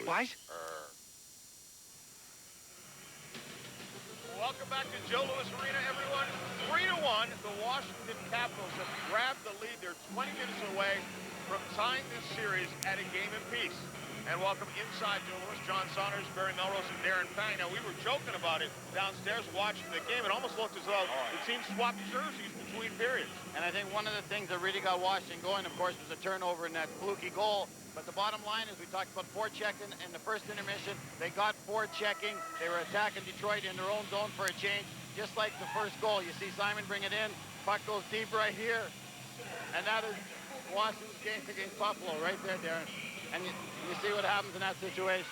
What? Welcome back to Joe Louis Arena, everyone. 3-1, the Washington Capitals have grabbed the lead. They're 20 minutes away from tying this series at a game apiece. And welcome inside Joe Louis, John Saunders, Barry Melrose, and Darren Pang. Now, we were joking about it downstairs watching the game. It almost looked as though the team swapped jerseys between periods. And I think one of the things that really got Washington going, of course, was a turnover in that fluky goal. But the bottom line is we talked about forechecking in the first intermission. They got forechecking. They were attacking Detroit in their own zone for a change, just like the first goal. You see Simon bring it in. Puck goes deep right here. And that is Washington's game against Buffalo right there, Darren. And you see what happens in that situation.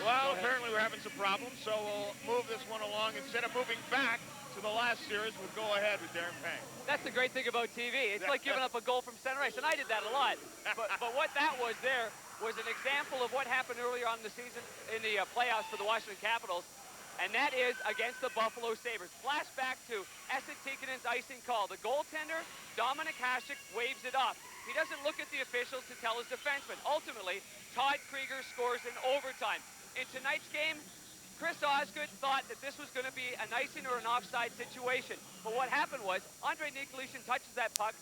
Well, apparently we're having some problems, so we'll move this one along. Instead of moving back to the last series, we'll go ahead with Darren Pang. That's the great thing about TV. It's like giving up a goal from center ice, and I did that a lot. But what that was there was an example of what happened earlier on in the season in the playoffs for the Washington Capitals, and that is against the Buffalo Sabres. Flashback to Esa Tikanen's icing call. The goaltender, Dominik Hasek, waves it off. He doesn't look at the officials to tell his defenseman. Ultimately, Todd Krieger scores in overtime. In tonight's game, Chris Osgood thought that this was going to be an icing or an offside situation. But what happened was, Andrei Nikolitin touches that puck,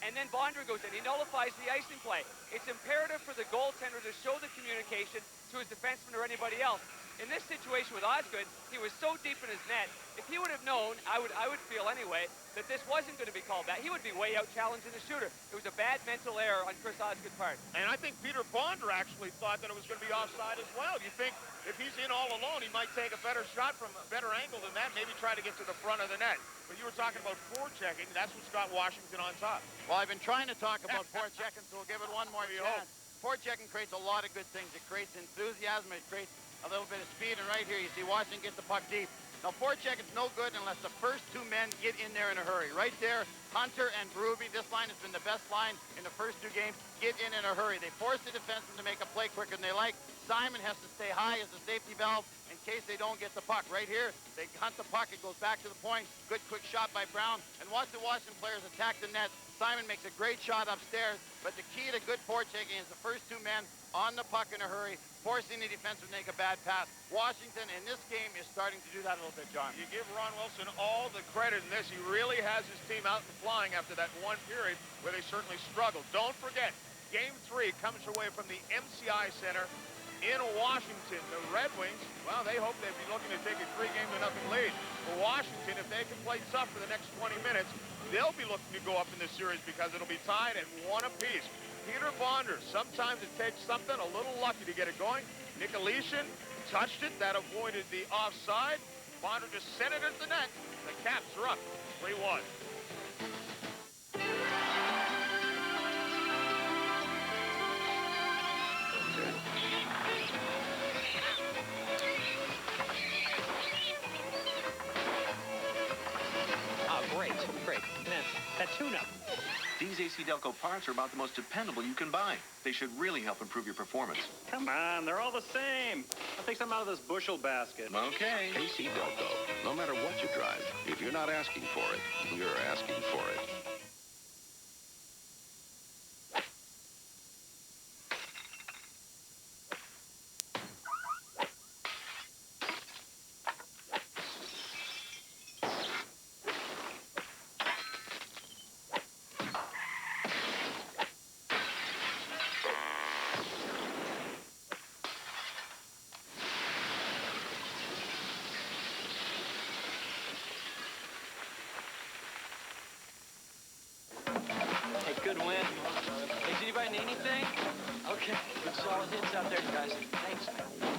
and then Bondra goes in. He nullifies the icing play. It's imperative for the goaltender to show the communication to his defenseman or anybody else. In this situation with Osgood, he was so deep in his net. If he would have known, I would feel anyway, that this wasn't going to be called back, he would be way out challenging the shooter. It was a bad mental error on Chris Osgood's part. And I think Peter Bondra actually thought that it was going to be offside as well. You think if he's in all alone, he might take a better shot from a better angle than that, maybe try to get to the front of the net. But you were talking about forechecking. That's what's got Washington on top. Well, I've been trying to talk about forechecking, so we'll give it one more chance. Forechecking creates a lot of good things. It creates enthusiasm. It creates a little bit of speed. And right here, you see Washington get the puck deep. Now, forechecking's no good unless the first two men get in there in a hurry. Right there, Hunter and Berube. This line has been the best line in the first two games. Get in a hurry. They force the defenseman to make a play quicker than they like. Simon has to stay high as a safety valve in case they don't get the puck. Right here, they hunt the puck. It goes back to the point. Good quick shot by Brown. And watch the Washington players attack the net. Simon makes a great shot upstairs. But the key to good forechecking is the first two men on the puck in a hurry, forcing the defenseman to make a bad pass. Washington in this game is starting to do that a little bit, John. You give Ron Wilson all the credit in this. He really has his team out and flying after that one period where they certainly struggled. Don't forget, Game 3 comes away from the MCI Center in Washington. The Red Wings, well, they hope they'd be looking to take a 3-0 lead. For Washington, if they can play tough for the next 20 minutes, they'll be looking to go up in this series because it'll be tied at 1 apiece. Peter Bondra, sometimes it takes something a little lucky to get it going. Nikolitin touched it. That avoided the offside. Bondra just sent it into the net. The Caps are up 3-1. Great. That tune-up. These AC Delco parts are about the most dependable you can buy. They should really help improve your performance. Come on, they're all the same. I'll take some out of this bushel basket. Okay. AC Delco. No matter what you drive, if you're not asking for it, you're asking for it. Good win. Hey, did anybody need anything? Okay, good solid hits out there, guys. Thanks, man.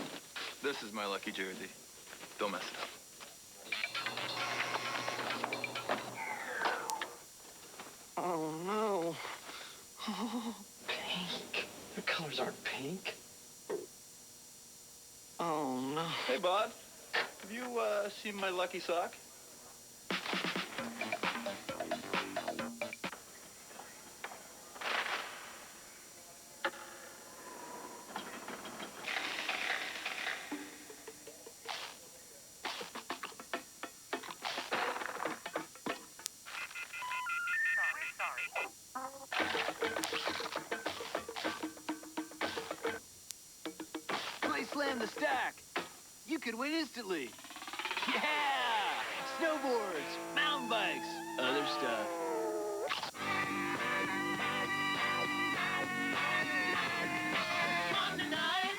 This is my lucky jersey. Don't mess it up. Oh, no. Oh, pink. The colors aren't pink. Oh, no. Hey, Bob. Have you seen my lucky sock? slam the stack. You could win instantly. Yeah! Snowboards, mountain bikes, other stuff. Monday night,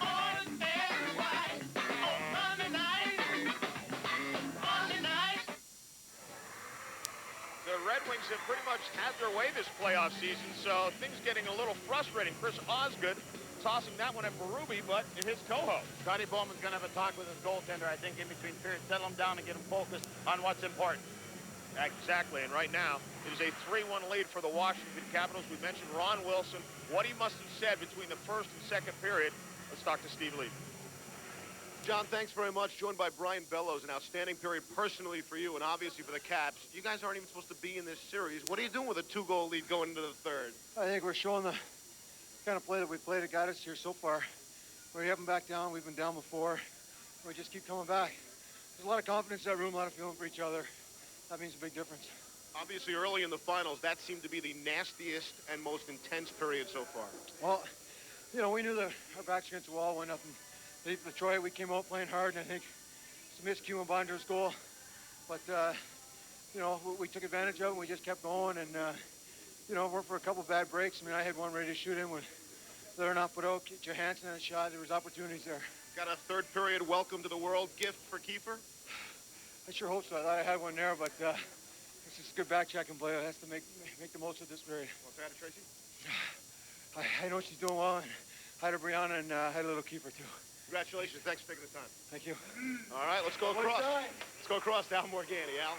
all is fair and white. On Monday night. The Red Wings have pretty much had their way this playoff season, so things getting a little frustrating. Chris Osgood tossing that one at Berube, but it hits Coho. Scotty Bowman's going to have a talk with his goaltender, I think, in between periods. Settle him down and get him focused on what's important. Exactly, and right now, it is a 3-1 lead for the Washington Capitals. We mentioned Ron Wilson, what he must have said between the first and second period. Let's talk to Steve Lee. John, thanks very much. Joined by Brian Bellows. An outstanding period personally for you and obviously for the Caps. You guys aren't even supposed to be in this series. What are you doing with a 2-goal lead going into the third? I think we're showing the kind of play that we played that got us here so far. We haven't backed down. We've been down before. We just keep coming back. There's a lot of confidence in that room, a lot of feeling for each other. That means a big difference. Obviously, early in the finals, that seemed to be the nastiest and most intense period so far. Well, you know, we knew that our backs against the wall, went up and beat Detroit. We came out playing hard, and I think it's a miscue on Bonder's goal. But, you know, we took advantage of it, and we just kept going, and, you know, worked for a couple bad breaks. I mean, I had one ready to shoot in when they're not put out. Johansson had a shot. There was opportunities there. Got a third period welcome to the world gift for Kiefer? I sure hope so. I thought I had one there, but it's just a good back-checking play. It has to make the most of this period. Want to say hi to Tracy? I know she's doing well, and hi to Brianna, and hi to little Kiefer, too. Congratulations. Thanks for taking the time. Thank you. All right, let's go across. Let's go across to Al Morgani, Al.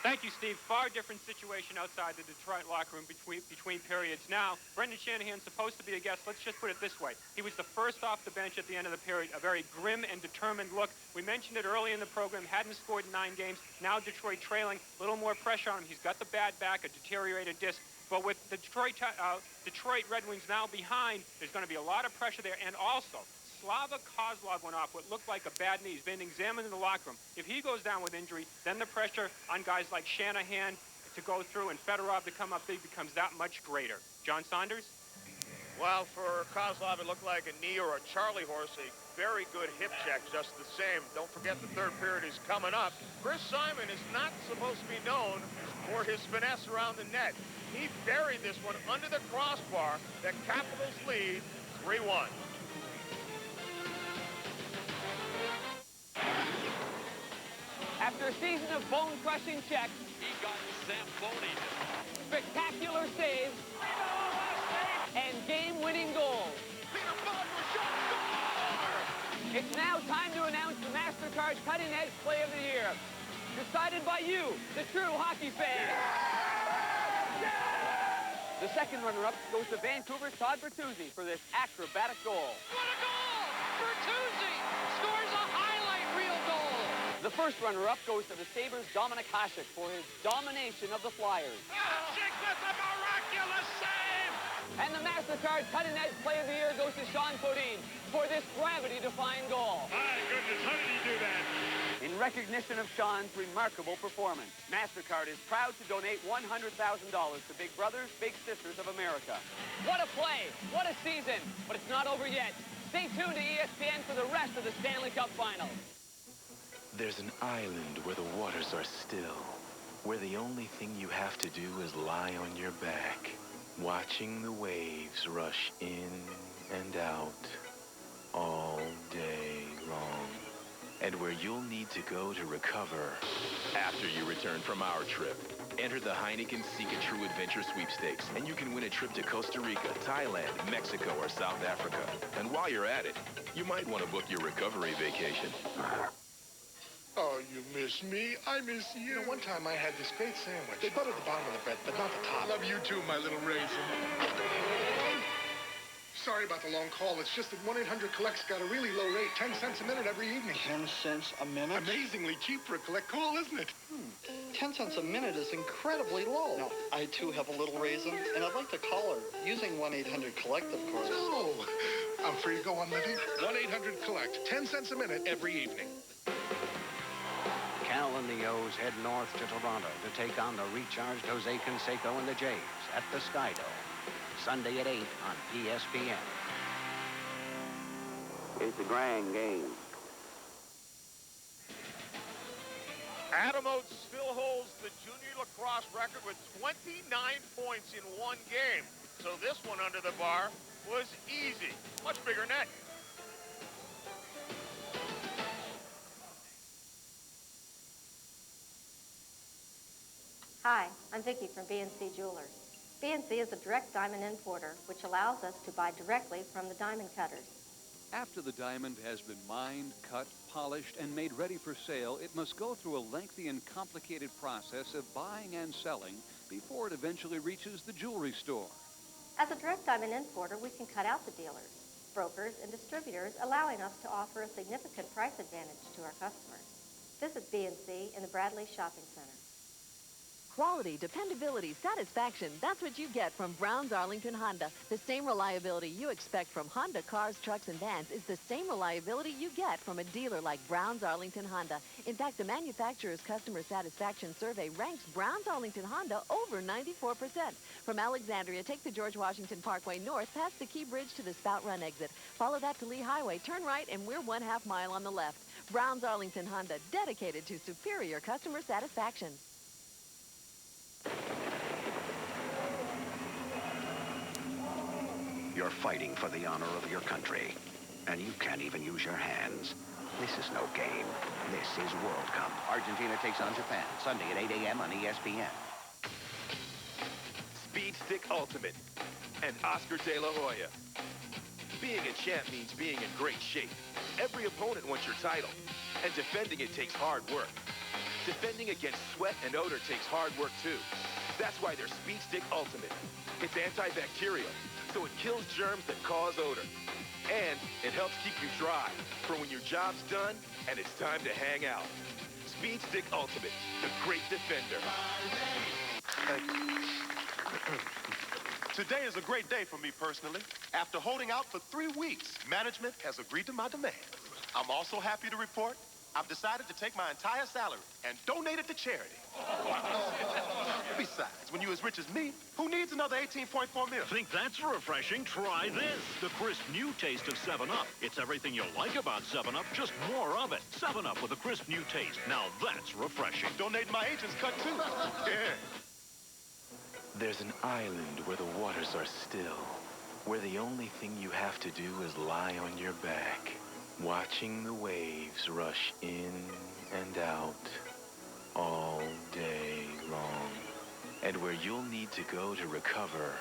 Thank you, Steve. Far different situation outside the Detroit locker room between periods. Now, Brendan Shanahan's supposed to be a guest. Let's just put it this way. He was the first off the bench at the end of the period, a very grim and determined look. We mentioned it early in the program, hadn't scored in 9 games. Now Detroit trailing, a little more pressure on him. He's got the bad back, a deteriorated disc. But with the Detroit Red Wings now behind, there's going to be a lot of pressure there. And also, Slava Kozlov went off what looked like a bad knee. He's been examined in the locker room. If he goes down with injury, then the pressure on guys like Shanahan to go through and Fedorov to come up big becomes that much greater. John Saunders? Well, for Kozlov, it looked like a knee or a Charlie horse, a very good hip check just the same. Don't forget the third period is coming up. Chris Simon is not supposed to be known for his finesse around the net. He buried this one under the crossbar. The Capitals lead 3-1. After a season of bone-crushing checks, He got Zamboni. spectacular saves, and game-winning goals. It's now time to announce the MasterCard Cutting Edge Play of the Year. Decided by you, the true hockey fan. The second runner-up goes to Vancouver's Todd Bertuzzi for this acrobatic goal. What a goal! Bertuzzi scores a highlight reel goal. The first runner-up goes to the Sabres' Dominic Hasek for his domination of the Flyers. Hasek with a miraculous save. And the MasterCard Cutting Edge Play of the Year goes to Sean Podine for this gravity-defying goal. My goodness, how did he do that? In recognition of Sean's remarkable performance, MasterCard is proud to donate $100,000 to Big Brothers, Big Sisters of America. What a play! What a season! But it's not over yet. Stay tuned to ESPN for the rest of the Stanley Cup Finals. There's an island where the waters are still, where the only thing you have to do is lie on your back, watching the waves rush in and out all day long, and where you'll need to go to recover after you return from our trip. Enter the Heineken Seek a True Adventure Sweepstakes, and you can win a trip to Costa Rica, Thailand, Mexico, or South Africa. And while you're at it, you might want to book your recovery vacation. Oh, you miss me. I miss you. You know, one time I had this great sandwich. They buttered the bottom of the bread, but not the top. I love you too, my little raisin. Sorry about the long call. It's just that 1-800-COLLECT's got a really low rate, 10 cents a minute every evening. 10 cents a minute? Amazingly cheap for a collect call, isn't it? 10 cents a minute is incredibly low. Now, I too have a little raisin, and I'd like to call her, using 1-800-COLLECT, of course. No. I'm free to go on living. 1-800-COLLECT, 10 cents a minute every evening. Cal and the O's head north to Toronto to take on the recharged Jose Canseco and the Jays at the Sky Dome. Sunday at 8 on ESPN. It's a grand game. Adam Oates still holds the junior lacrosse record with 29 points in one game. So this one under the bar was easy. Much bigger net. Hi, I'm Vicki from BNC Jewelers. BNC is a direct diamond importer, which allows us to buy directly from the diamond cutters. After the diamond has been mined, cut, polished, and made ready for sale, it must go through a lengthy and complicated process of buying and selling before it eventually reaches the jewelry store. As a direct diamond importer, we can cut out the dealers, brokers, and distributors, allowing us to offer a significant price advantage to our customers. Visit BNC in the Bradley Shopping Center. Quality, dependability, satisfaction, that's what you get from Brown's Arlington Honda. The same reliability you expect from Honda cars, trucks, and vans is the same reliability you get from a dealer like Brown's Arlington Honda. In fact, the manufacturer's customer satisfaction survey ranks Brown's Arlington Honda over 94%. From Alexandria, take the George Washington Parkway north past the Key Bridge to the Spout Run exit. Follow that to Lee Highway, turn right, and we're 1/2 mile on the left. Brown's Arlington Honda, dedicated to superior customer satisfaction. You're fighting for the honor of your country, and you can't even use your hands. This is no game. This is World Cup. Argentina takes on Japan, Sunday at 8 a.m. on ESPN. Speed Stick Ultimate and Oscar De La Hoya. Being a champ means being in great shape. Every opponent wants your title, and defending it takes hard work. Defending against sweat and odor takes hard work too. That's why they're Speed Stick Ultimate. It's antibacterial, so it kills germs that cause odor. And it helps keep you dry for when your job's done and it's time to hang out. Speed Stick Ultimate, the great defender. Today is a great day for me personally. After holding out for 3 weeks, management has agreed to my demands. I'm also happy to report I've decided to take my entire salary and donate it to charity. Besides, when you're as rich as me, who needs another 18.4 million? Think that's refreshing? Try this. The crisp new taste of 7-Up. It's everything you like about 7-Up, just more of it. 7-Up with a crisp new taste. Now that's refreshing. I'm donating my agent's cut too. Yeah. There's an island where the waters are still, where the only thing you have to do is lie on your back, watching the waves rush in and out all day long, and where you'll need to go to recover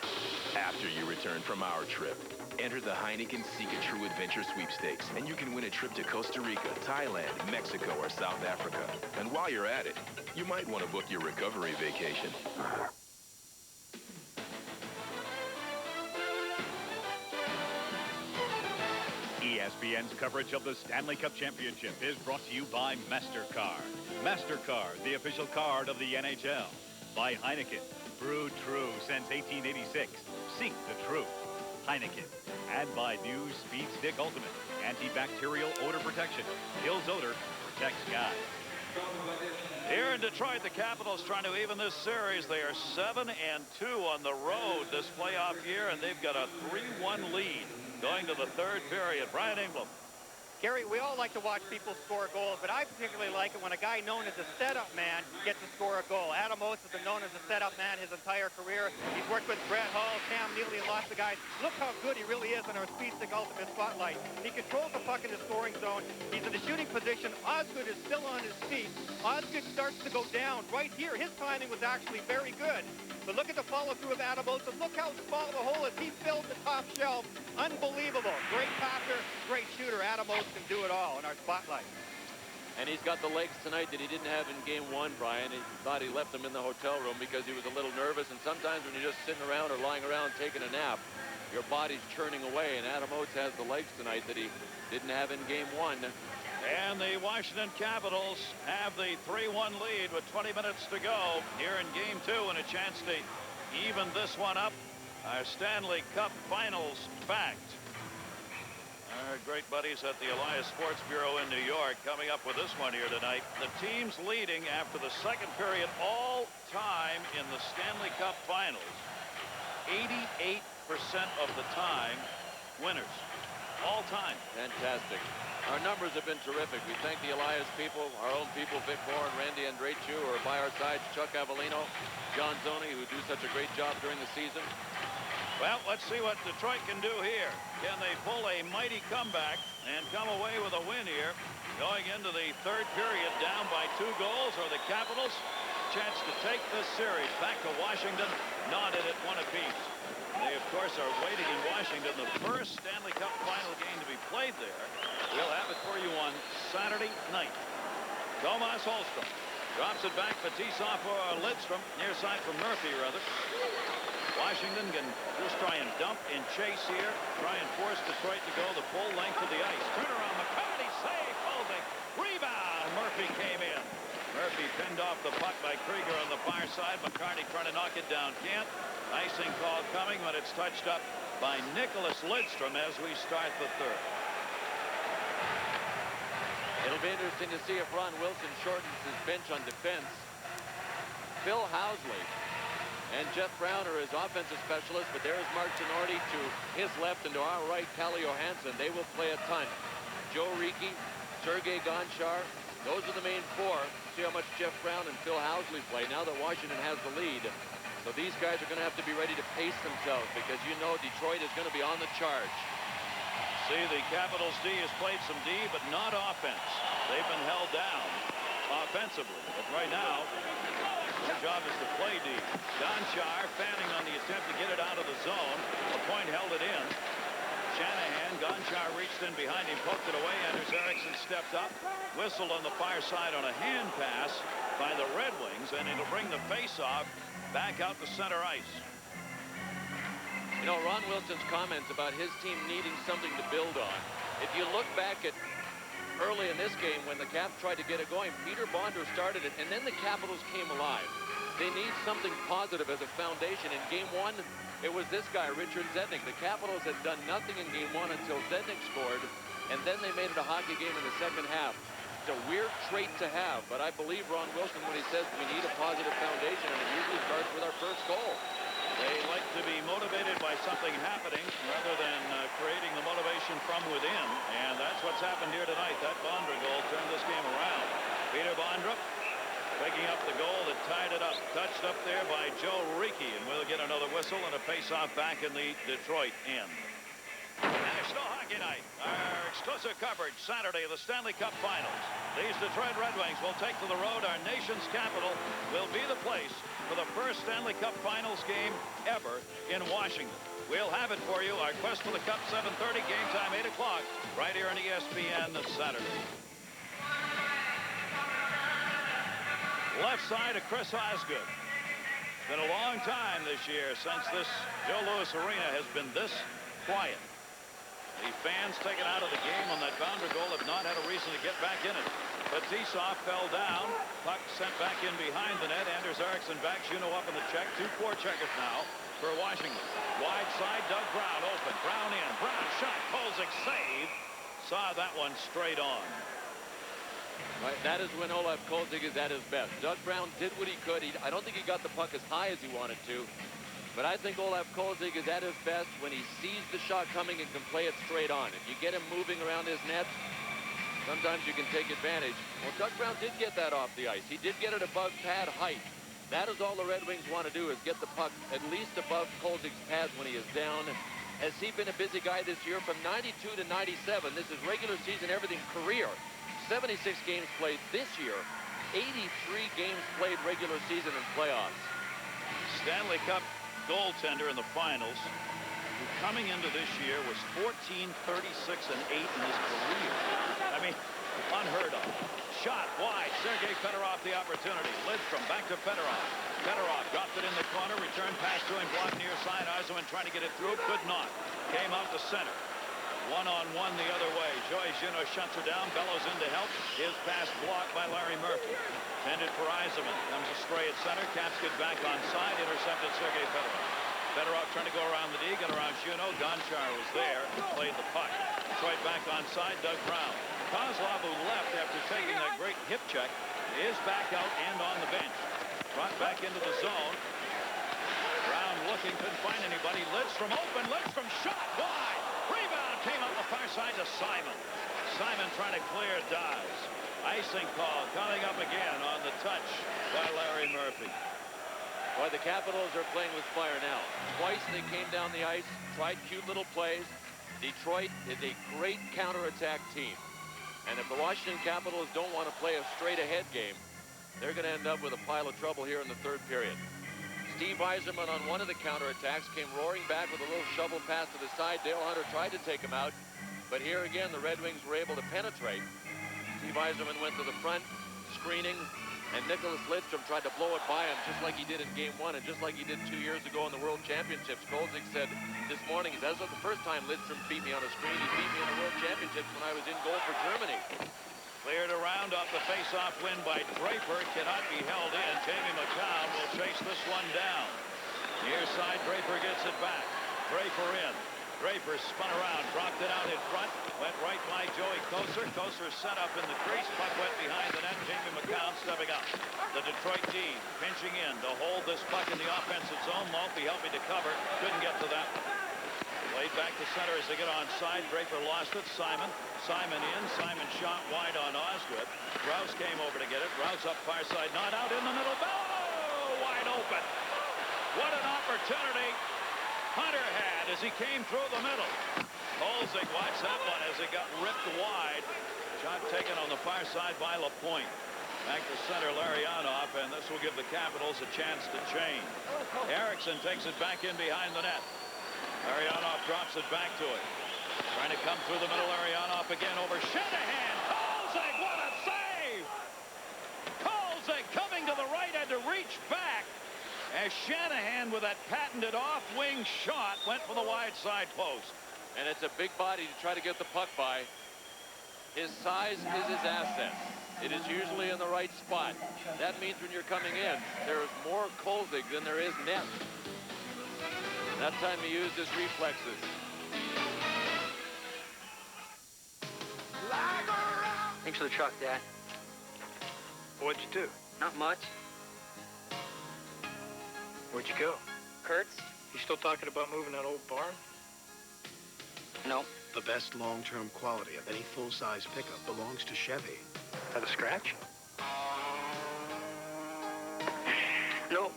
After you return from our trip, enter the Heineken Seek a True Adventure Sweepstakes, and you can win a trip to Costa Rica, Thailand, Mexico, or South Africa. And while you're at it, you might want to book your recovery vacation. ESPN's coverage of the Stanley Cup Championship is brought to you by MasterCard. MasterCard, the official card of the NHL. By Heineken, brewed true since 1886. Seek the truth. Heineken. And by new Speed Stick Ultimate. Antibacterial odor protection. Kills odor, protects guys. Here in Detroit, the Capitals trying to even this series. They are 7-2 on the road this playoff year, and they've got a 3-1 lead going to the third period. Brian Engblom. Gary, we all like to watch people score goals, but I particularly like it when a guy known as a setup man gets to score a goal. Adam Oates has been known as a setup man his entire career. He's worked with Brett Hull, Cam Neely, and lots of guys. Look how good he really is in our Speed Stick Ultimate Spotlight. He controls the puck in the scoring zone. He's in the shooting position. Osgood is still on his feet. Osgood starts to go down right here. His timing was actually very good. But look at the follow-through of Adam Oates, and look how small the hole is. He filled the top shelf. Unbelievable. Great passer, great shooter. Adam Oates can do it all in our spotlight. And he's got the legs tonight that he didn't have in game one, Brian. He thought he left them in the hotel room because he was a little nervous. And sometimes when you're just sitting around or lying around taking a nap, your body's churning away. And Adam Oates has the legs tonight that he didn't have in game one. And the Washington Capitals have the 3-1 lead with 20 minutes to go here in game two, and a chance to even this one up. Our Stanley Cup Finals fact. Our great buddies at the Elias Sports Bureau in New York coming up with this one here tonight. The teams leading after the second period all time in the Stanley Cup Finals. 88% of the time winners. All time. Fantastic. Our numbers have been terrific. We thank the Elias people, our own people, Vic Moore and Randy Andrechu, who are by our sides, Chuck Avellino, John Zoney, who do such a great job during the season. Well, let's see what Detroit can do here. Can they pull a mighty comeback and come away with a win here? Going into the third period down by 2 goals, or the Capitals chance to take this series back to Washington, knotted at 1 apiece. They, of course, are waiting in Washington, the first Stanley Cup Final game to be played there. We'll have it for you on Saturday night. Tomas Holmstrom drops it back. Fetisov for Lidstrom. Near side from Murphy, rather. Washington can just try and dump and chase here. Try and force Detroit to go the full length of the ice. Turnaround, McCarty, save, Kolzig. Rebound, Murphy came in. Murphy pinned off the puck by Krieger on the far side. McCarty trying to knock it down. Can't. Icing call coming when it's touched up by Nicholas Lidstrom as we start the third. It'll be interesting to see if Ron Wilson shortens his bench on defense. Phil Housley and Jeff Brown are his offensive specialists, but there is Mark Ginordi to his left, and to our right, Calle Johansson. They will play a ton. Joe Ricci, Sergei Gonchar, those are the main 4. See how much Jeff Brown and Phil Housley play now that Washington has the lead. So these guys are going to have to be ready to pace themselves, because you know Detroit is going to be on the charge. See, the Capitals D has played some D, but not offense. They've been held down offensively. But right now, their job is to play D. Gonchar fanning on the attempt to get it out of the zone. LaPointe held it in. Shanahan, Gonchar reached in behind him, poked it away. Anders Eriksson stepped up, whistled on the far side on a hand pass by the Red Wings, and it'll bring the face-off back out to center ice. You know, Ron Wilson's comments about his team needing something to build on. If you look back at early in this game when the Caps tried to get it going, Peter Bondar started it, and then the Capitals came alive. They need something positive as a foundation. In Game 1, it was this guy, Richard Zednik. The Capitals had done nothing in Game 1 until Zednik scored, and then they made it a hockey game in the second half. It's a weird trait to have, but I believe Ron Wilson when he says we need a positive foundation, and it usually starts with our first goal. They like to be motivated by something happening rather than creating the motivation from within. And that's what's happened here tonight. That Bondra goal turned this game around. Peter Bondra picking up the goal that tied it up. Touched up there by Joe Ricci. And we'll get another whistle and a face-off back in the Detroit end. National Hockey Night, our exclusive coverage Saturday of the Stanley Cup Finals. These Detroit Red Wings will take to the road. Our nation's capital will be the place for the first Stanley Cup Finals game ever in Washington. We'll have it for you. Our quest for the Cup, 7:30, game time 8 o'clock, right here on ESPN this Saturday. Left side of Chris Osgood. It's been a long time this year since this Joe Louis Arena has been this quiet. The fans taken out of the game on that Bondra goal have not had a reason to get back in it. Fetisov fell down. Puck sent back in behind the net. Anders Eriksson back. Juneau up in the check. 2 forecheckers now for Washington. Wide side, Doug Brown open. Brown in. Brown shot. Kolzig save. Saw that one straight on. Right, that is when Olaf Kolzig is at his best. Doug Brown did what he could. I don't think he got the puck as high as he wanted to. But I think Olaf Kolzig is at his best when he sees the shot coming and can play it straight on. If you get him moving around his net, sometimes you can take advantage. Well, Doug Brown did get that off the ice. He did get it above pad height. That is all the Red Wings want to do, is get the puck at least above Kolzig's pads when he is down. Has he been a busy guy this year? From 92 to 97, this is regular season, everything, career. 76 games played this year. 83 games played regular season and playoffs. Stanley Cup goaltender in the finals, who coming into this year was 14, 36, and 8 in his career. I mean, unheard of. Shot wide. Sergei Fedorov the opportunity. Lidstrom back to Fedorov. Fedorov dropped it in the corner. Return pass to him. Blocked near side. Yzerman trying to get it through. Could not. Came out to center. One-on-one the other way. Joey Juneau shuts her down. Bellows in to help. His pass blocked by Larry Murphy. Tended for Yzerman. Comes astray at center. Caps get back on side. Intercepted Sergei Fedorov. Better off trying to go around the D, get around Juneau. Gonchar was there, played the puck. Detroit back onside, Doug Brown. Kozlov, who left after taking that great hip check, is back out and on the bench. Brought back into the zone. Brown looking, couldn't find anybody. Lidstrom open, Lidstrom shot wide. Rebound came up the far side to Simon. Simon trying to clear Dawes. Icing call coming up again on the touch by Larry Murphy. Boy, the Capitals are playing with fire now. Twice they came down the ice, tried cute little plays. Detroit is a great counterattack team. And if the Washington Capitals don't want to play a straight-ahead game, they're going to end up with a pile of trouble here in the third period. Steve Yzerman on one of the counterattacks came roaring back with a little shovel pass to the side. Dale Hunter tried to take him out, but here again the Red Wings were able to penetrate. Steve Yzerman went to the front, screening, and Nicholas Lidstrom tried to blow it by him just like he did in Game 1 and just like he did 2 years ago in the World Championships. Kolzig said this morning, that's not the first time Lidstrom beat me on a screen. He beat me in the World Championships when I was in goal for Germany. Cleared around off the face-off win by Draper. Cannot be held in. Jamie McCown will chase this one down. Near side, Draper gets it back. Draper in. Draper spun around, dropped it out in front, went right by Joey Kocur. Kocur set up in the crease, puck went behind the net. Jamie McCown stepping up. The Detroit D pinching in to hold this puck in the offensive zone. Maltby helping to cover, couldn't get to that one. Played back to center as they get onside. Draper lost it. Simon in. Simon shot wide on Osgood. Rouse came over to get it. Rouse up far side, not out in the middle. Oh, wide open. What an opportunity Hunter had as he came through the middle. Kolzig watched that one as it got ripped wide. Shot taken on the far side by LaPointe. Back to center, Larionov, and this will give the Capitals a chance to change. Erickson takes it back in behind the net. Larionov drops it back to it. Trying to come through the middle, Larionov again over Shanahan. Kolzig, what a save! Kolzig coming to the right, had to reach back. As Shanahan, with that patented off-wing shot, went for the wide side post. And it's a big body to try to get the puck by. His size is his asset. It is usually in the right spot. That means when you're coming in, there is more Kolzig than there is net. That time he used his reflexes. Thanks for the truck, Dad. What'd you do? Not much. Where'd you go? Kurt's? You still talking about moving that old barn? No. The best long-term quality of any full-size pickup belongs to Chevy. Had a scratch? No.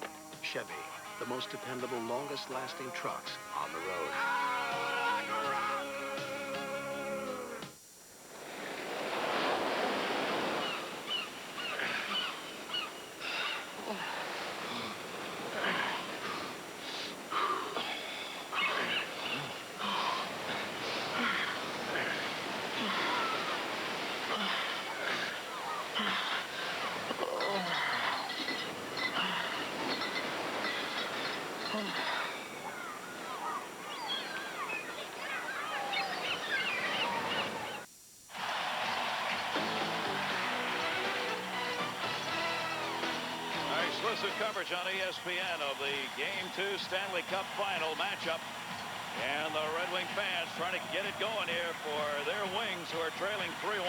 Chevy, the most dependable, longest-lasting trucks on the road. Exclusive coverage on ESPN of the Game 2 Stanley Cup Final matchup. And the Red Wing fans trying to get it going here for their Wings, who are trailing 3-1.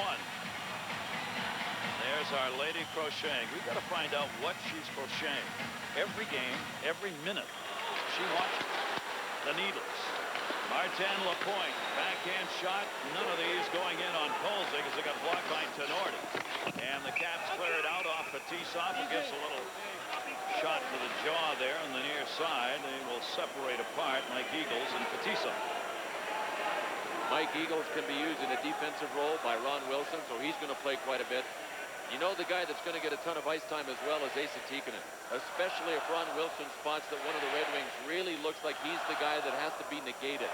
There's our lady crocheting. We've got to find out what she's crocheting. Every game, every minute, she watches the needles. Martin Lapointe, backhand shot. None of these going in on Kolzig as it got blocked by Tenorti. And the Caps clear it out off Fetisov, who gives a little shot to the jaw there on the near side. They will separate apart Mike Eagles and Fetisov. Mike Eagles can be used in a defensive role by Ron Wilson, so he's going to play quite a bit. You know, the guy that's going to get a ton of ice time as well is Asa Tikkanen, especially if Ron Wilson spots that one of the Red Wings really looks like he's the guy that has to be negated.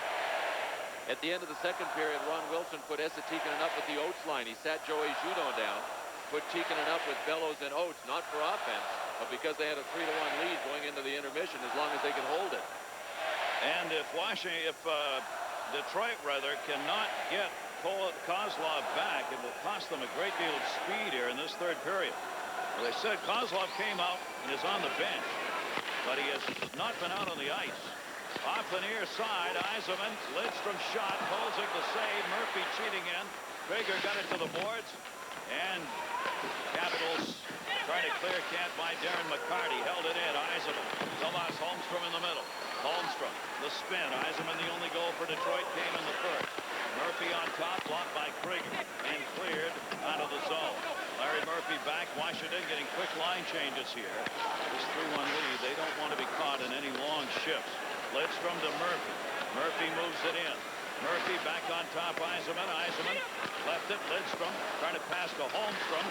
At the end of the second period, Ron Wilson put Asa Tikkanen up with the Oates line. He sat Joey Judon down, put Tikkanen up with Bellows and Oates, not for offense, but because they had a 3-1 lead going into the intermission, as long as they could hold it. And if Detroit cannot get Kozlov back, it will cost them a great deal of speed here in this third period. Well, they said Kozlov came out and is on the bench, but he has not been out on the ice. Off the near side, Yzerman, Lidstrom shot, Kolzig the save, Murphy cheating in. Krieger got it to the boards, and Capitals trying to clear, can't by Darren McCarty, held it in. Yzerman, Tomas Holmstrom in the middle. Holmstrom, the spin. Yzerman, the only goal for Detroit, came in the first. Murphy on top, blocked by Krieger, and cleared out of the zone. Larry Murphy back. Washington getting quick line changes here. This 3-1 lead, they don't want to be caught in any long shifts. Lidstrom to Murphy. Murphy moves it in. Murphy back on top. Yzerman. Yzerman left it. Lidstrom trying to pass to Holmstrom.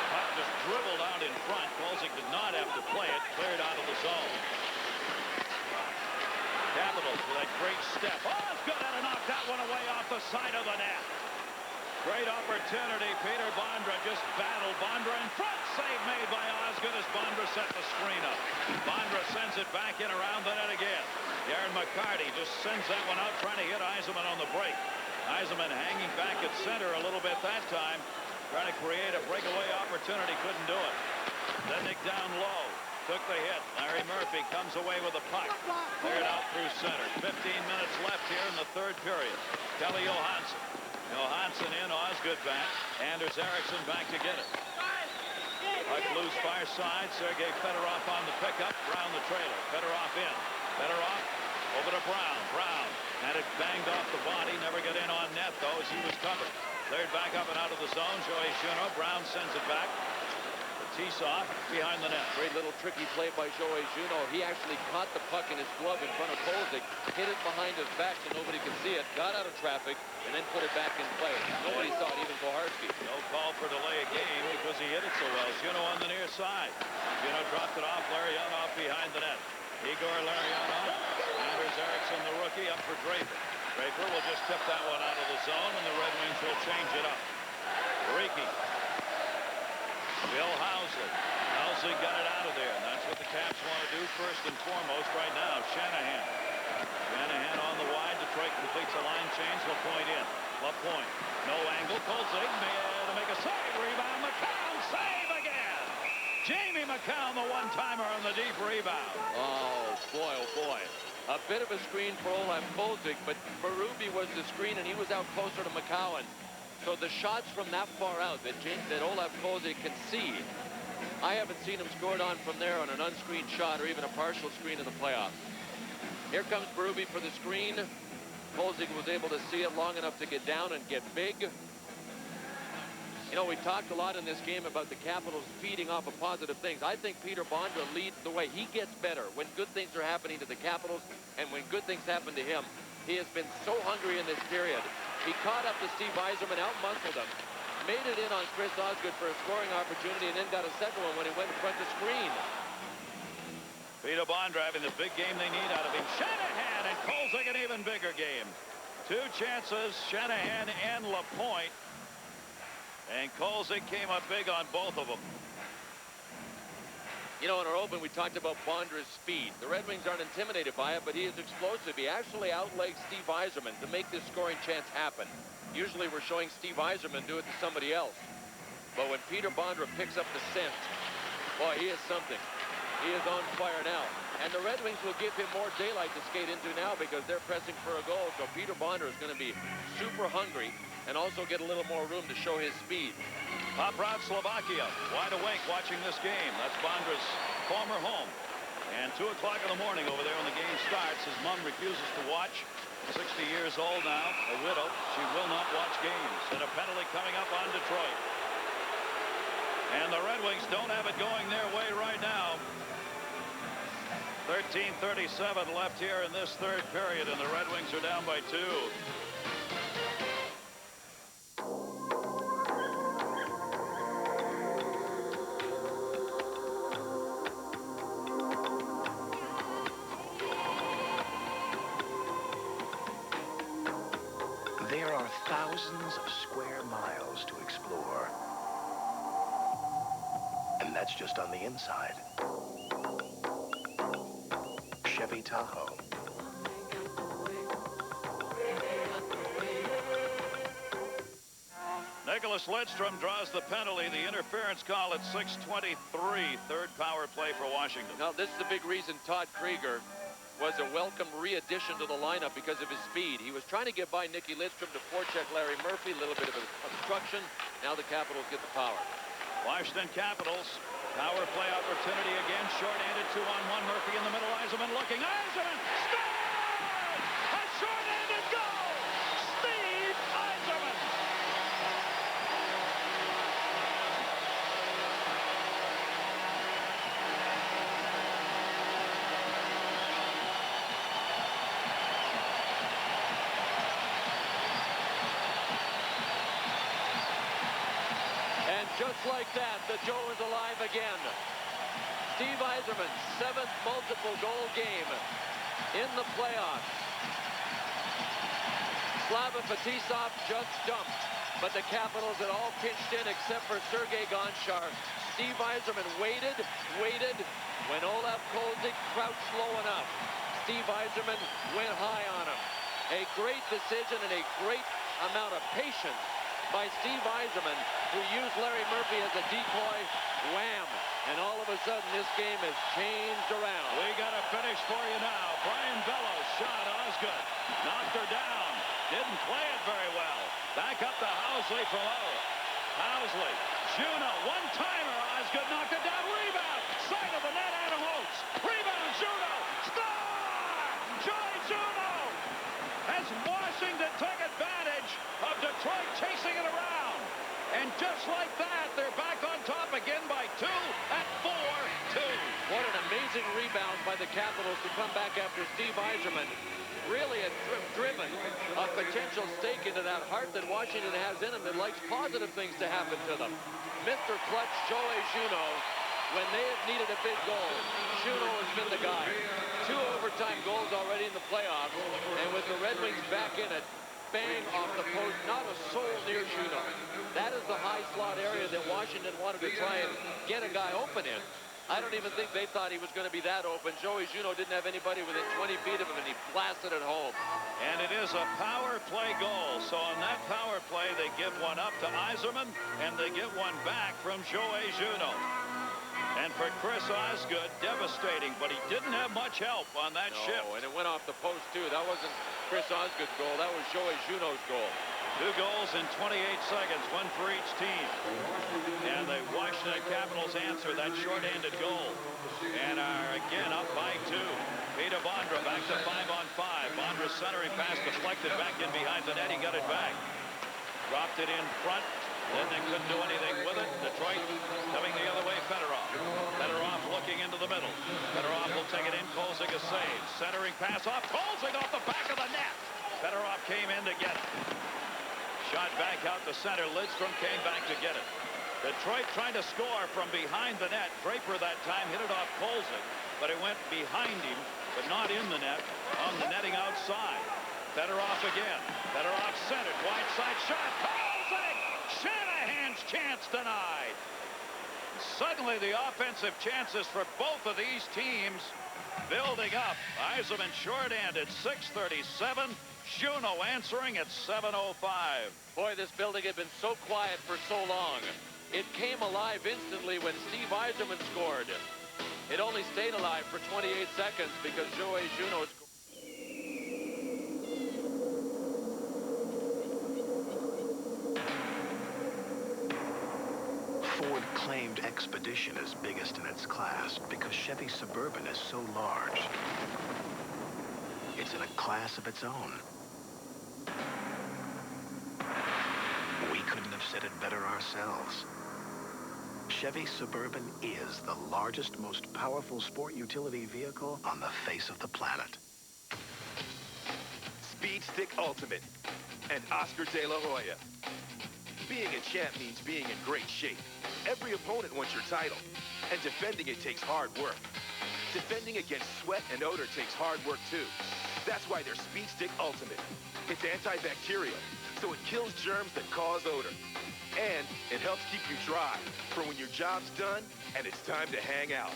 Puck just dribbled out in front. Kolzig did not have to play it. Cleared out of the zone. Capitals with a great step. Oh, it's good. And knocked that one away off the side of the net. Great opportunity. Peter Bondra just battled. Bondra in front. Save made by Osgood as Bondra set the screen up. Bondra sends it back in around the net again. Darren McCarty just sends that one out, trying to hit Yzerman on the break. Yzerman hanging back at center a little bit that time, trying to create a breakaway opportunity. Couldn't do it. Lednick down low. Took the hit. Larry Murphy comes away with the puck. Cleared out through center. 15 minutes left here in the third period. Kelly Johansson. Johansson in, Osgood back. Anders Eriksson back to get it. Puck loose far side. Sergei Fedorov on the pickup. Brown the trailer. Fedorov in. Fedorov over to Brown. Brown had it banged off the body. Never got in on net though as he was covered. Cleared back up and out of the zone. Joey Juneau. Brown sends it back. Tisoff behind the net. Great little tricky play by Joey Juneau. He actually caught the puck in his glove in front of Kolzig, hit it behind his back so nobody could see it, got out of traffic, and then put it back in play. Nobody saw it, even Koharski. No call for delay of game because he hit it so well. Juneau on the near side. Juneau dropped it off. Larionov behind the net. Igor Larionov. Anders Eriksson, the rookie, up for Draper. Draper will just tip that one out of the zone, and the Red Wings will change it up. Riki. Bill Housley. Housley got it out of there, and that's what the Caps want to do first and foremost right now. Shanahan. Shanahan on the wide. Detroit completes a line change. LaPointe in. LaPointe. No angle. Kolzig to make a save. Rebound. McCown. Save again. Jamie McCown, the one-timer on the deep rebound. Oh, boy, oh, boy. A bit of a screen for Olaf Kolzig, but Berube was the screen, and he was out closer to McCown. So the shots from that far out that Olaf Kolzig can see, I haven't seen him scored on from there on an unscreened shot or even a partial screen in the playoffs. Here comes Berube for the screen. Kolzig was able to see it long enough to get down and get big. You know, we talked a lot in this game about the Capitals feeding off of positive things. I think Peter Bondra leads the way. He gets better when good things are happening to the Capitals and when good things happen to him. He has been so hungry in this period. He caught up to Steve Yzerman, out-muscled him, made it in on Chris Osgood for a scoring opportunity, and then got a second one when he went in front of the screen. Peter Bondra having the big game they need out of him. Shanahan and Kolzig an even bigger game. Two chances, Shanahan and LaPointe. And Kolzig came up big on both of them. You know, in our open, we talked about Bondra's speed. The Red Wings aren't intimidated by it, but he is explosive. He actually outlegged Steve Yzerman to make this scoring chance happen. Usually we're showing Steve Yzerman do it to somebody else. But when Peter Bondra picks up the scent, boy, he is something. He is on fire now. And the Red Wings will give him more daylight to skate into now because they're pressing for a goal. So Peter Bondra is going to be super hungry and also get a little more room to show his speed. Poprad, Slovakia, wide awake watching this game. That's Bondra's former home. And 2 o'clock in the morning over there when the game starts. His mom refuses to watch. 60 years old now, a widow. She will not watch games. And a penalty coming up on Detroit. And the Red Wings don't have it going their way right now. 13:37 left here in this third period, and the Red Wings are down by 2. There are thousands of square miles to explore. And that's just on the inside. Chevy Tahoe. Nicholas Lidstrom draws the penalty. The interference call at 6:23. Third power play for Washington. Now, this is the big reason Todd Krieger was a welcome re-addition to the lineup because of his speed. He was trying to get by Nicky Lidstrom to forecheck Larry Murphy, a little bit of obstruction. Now the Capitals get the power. Washington Capitals, power play opportunity again, short-handed, 2-on-1, Murphy in the middle, Yzerman looking, Yzerman scores! A short-handed goal! Steve Yzerman! Just like that, the Joe is alive again. Steve Yzerman, 7th multiple goal game in the playoffs. Slava Fetisov just dumped, but the Capitals had all pitched in except for Sergei Gonchar. Steve Yzerman waited. When Olaf Kolzig crouched low enough, Steve Yzerman went high on him. A great decision and a great amount of patience by Steve Yzerman, who used Larry Murphy as a decoy. Wham! And all of a sudden, this game has changed around. We got a finish for you now. Brian Bellows shot Osgood. Knocked her down. Didn't play it very well. Back up to Housley from low. Housley. Juno. One-timer. Osgood knocked it down. Rebound. Side of the net. Adam Oates. Rebound. Juno. Score! Joy Juno! As Washington took advantage of Detroit chasing it around. And just like that, they're back on top again by 2 at 4-2. What an amazing rebound by the Capitals to come back after Steve Yzerman really had driven a potential stake into that heart that Washington has in him that likes positive things to happen to them. Mr. Clutch, Joey Juno, when they have needed a big goal, Juno has been the guy. 2 overtime goals already in the playoffs, and with the Red Wings back in it, bang off the post, not a soul near Juno. That is the high slot area that Washington wanted to try and get a guy open in. I don't even think they thought he was going to be that open. Joey Juno didn't have anybody within 20 feet of him, and he blasted it home. And it is a power play goal. So on that power play, they give one up to Yzerman, and they get one back from Joey Juno. And for Chris Osgood, devastating, but he didn't have much help on that shift. And it went off the post, too. That wasn't Chris Osgood's goal. That was Joey Juno's goal. 2 goals in 28 seconds, 1 for each team. And the Washington Capitals answer that shorthanded goal and are again up by 2. Peter Bondra back to 5-on-5. Bondra's centering pass deflected back in behind the net. He got it back. Dropped it in front. Then they couldn't do anything with it. Detroit coming the other way. Fedorov looking into the middle. Fedorov will take it in. Kolzig a save. Centering pass off. Kolzig off the back of the net. Fedorov came in to get it. Shot back out to center. Lidstrom came back to get it. Detroit trying to score from behind the net. Draper that time hit it off Kolzig, but it went behind him, but not in the net, on the netting outside. Fedorov again. Fedorov centered. Wide side shot. Kolzig! Shanahan's chance denied. Suddenly the offensive chances for both of these teams building up. Yzerman short-handed, 6:37. Juno answering at 7:05. Boy, this building had been so quiet for so long. It came alive instantly when Steve Yzerman scored. It only stayed alive for 28 seconds because Joey Juno scored. Ford claimed Expedition is biggest in its class because Chevy Suburban is so large. It's in a class of its own. We couldn't have said it better ourselves. Chevy Suburban is the largest, most powerful sport utility vehicle on the face of the planet. Speed Stick Ultimate and Oscar De La Hoya. Being a champ means being in great shape. Every opponent wants your title, and defending it takes hard work. Defending against sweat and odor takes hard work too. That's why they're Speed Stick Ultimate. It's antibacterial, so it kills germs that cause odor. And it helps keep you dry for when your job's done and it's time to hang out.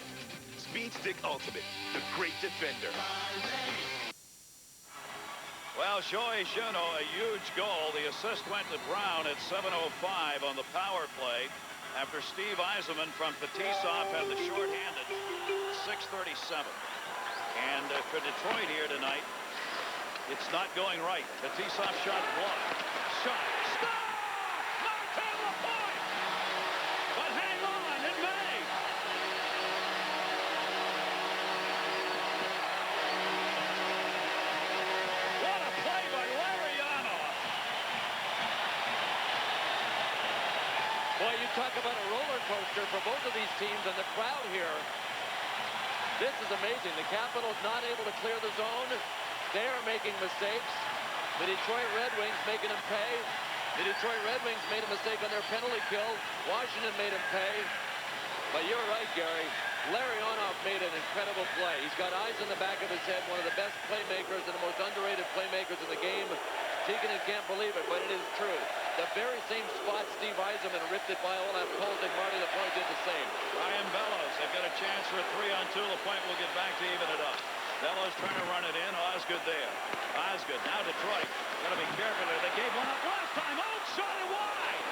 Speed Stick Ultimate, the great defender. Well, Joey Juno, a huge goal. The assist went to Brown at 7:05 on the power play after Steve Yzerman from Fetisov had the shorthanded 6:37. And for Detroit here tonight, it's not going right. The T-Soft shot blocked. Shot. Score! Martin LaPointe! But hang on, it may. What a play by Larionov. Boy, you talk about a roller coaster for both of these teams, and the crowd here. This is amazing. The Capitals not able to clear the zone. They are making mistakes. The Detroit Red Wings making them pay. The Detroit Red Wings made a mistake on their penalty kill. Washington made them pay. But you're right, Gary. Larionov made an incredible play. He's got eyes in the back of his head, one of the best playmakers and the most underrated playmakers in the game. Tikkanen can't believe it, but it is true. The very same spot Steve Yzerman ripped it by Olaf Kolzig. Marty LaPointe did the same. Ryan Bellows, they've got a chance for a 3-on-2. LaPointe will get back to even it up. Bellows trying to run it in. Osgood there. Osgood, now Detroit. Got to be careful there. They gave one up last time. Oh, shot it wide.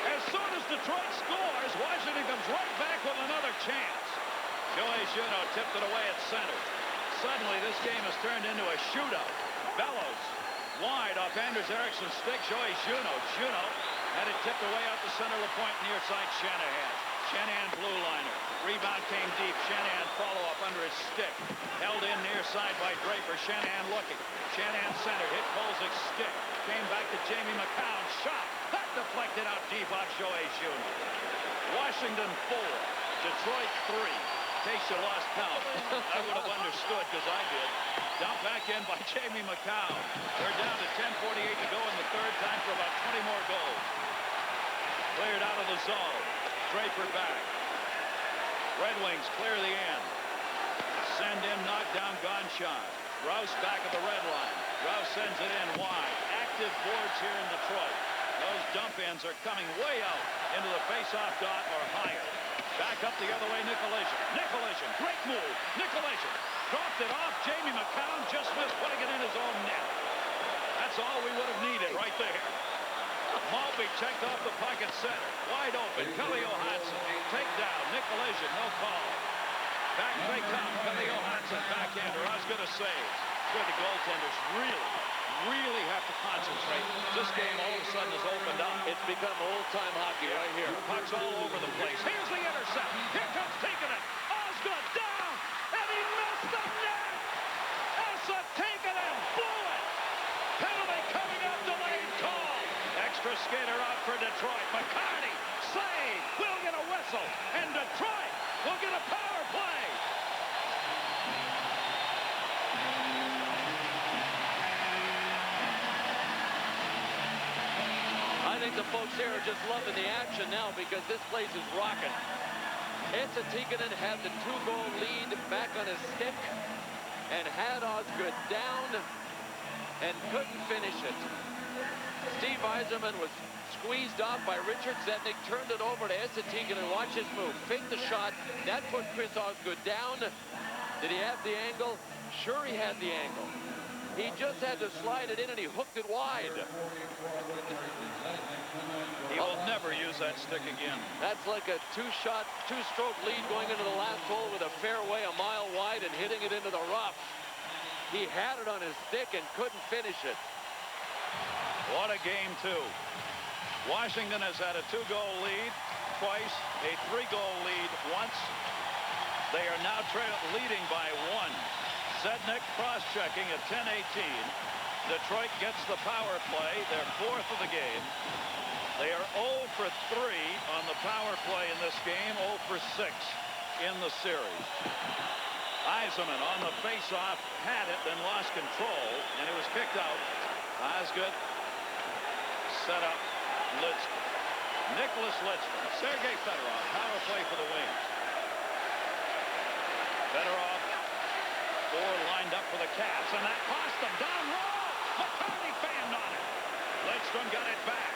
As soon as Detroit scores, Washington comes right back with another chance. Joey Juneau tipped it away at center. Suddenly, this game has turned into a shootout. Bellows wide off Anders Eriksson's stick. Joey Juneau. Juneau had it tipped away out to center. LaPointe near side. Shanahan. Shanahan blue liner. Rebound came deep. Shanahan follow-up under his stick. Held in near side by Draper. Shanahan looking. Shanahan center. Hit Kolzig's stick. Came back to Jamie McCown. Shot. That deflected out deep off Joey Juneau. Washington 4. Detroit 3. In case you lost count. I would have understood because I did. Down back in by Jamie McCown. They're down to 10:48 to go in the third. Time for about 20 more goals. Cleared out of the zone. Draper back. Red Wings clear the end. Send in, knock down, gone shot. Rouse back at the red line. Rouse sends it in wide. Active boards here in Detroit. Those dump ins are coming way out into the face-off dot or higher. Back up the other way, Nikolajin. Nikolajin, great move. Nikolajin dropped it off. Jamie McCown just missed putting it in his own net. That's all we would have needed right there. Maltby checked off the pocket center. Wide open. Kelly Johansson. Takedown. Nikolajin, no call. Back they come. Kelly Johansson, backhander. Osgood a save. Where the goaltenders really have to concentrate. This game all of a sudden has opened up. It's become old-time hockey right here. Pucks all over the place. Here's the intercept. Here comes Tikkanen. Osgood down. And he missed the net. Esa Tikkanen blew it. Penalty coming up. Delayed call. Extra skater out for Detroit. McCarty. Save. We'll get a whistle. And Detroit will get a power play. I think the folks here are just loving the action now because this place is rocking. Esa Tikkanen had the 2-goal lead back on his stick and had Osgood down and couldn't finish it. Steve Yzerman was squeezed off by Richard Zetnik, turned it over to Esa Tikkanen. Watch his move. Faked the shot. That put Chris Osgood down. Did he have the angle? Sure he had the angle. He just had to slide it in and he hooked it wide. He will never use that stick again. That's like a two-stroke lead going into the last hole with a fairway a mile wide and hitting it into the rough. He had it on his stick and couldn't finish it. What a game, too. Washington has had a 2-goal lead twice, a 3-goal lead once. They are now leading by 1. Zednik cross-checking at 10:18. Detroit gets the power play, their 4th of the game. They are 0 for 3 on the power play in this game, 0 for 6 in the series. Yzerman on the face-off had it, then lost control, and it was kicked out. Osgood set up Lidstrom. Nicholas Lidstrom. Sergei Fedorov, power play for the Wings. Fedorov, 4 lined up for the Caps, and that cost them down low. McCarty fanned on it. Lidstrom got it back.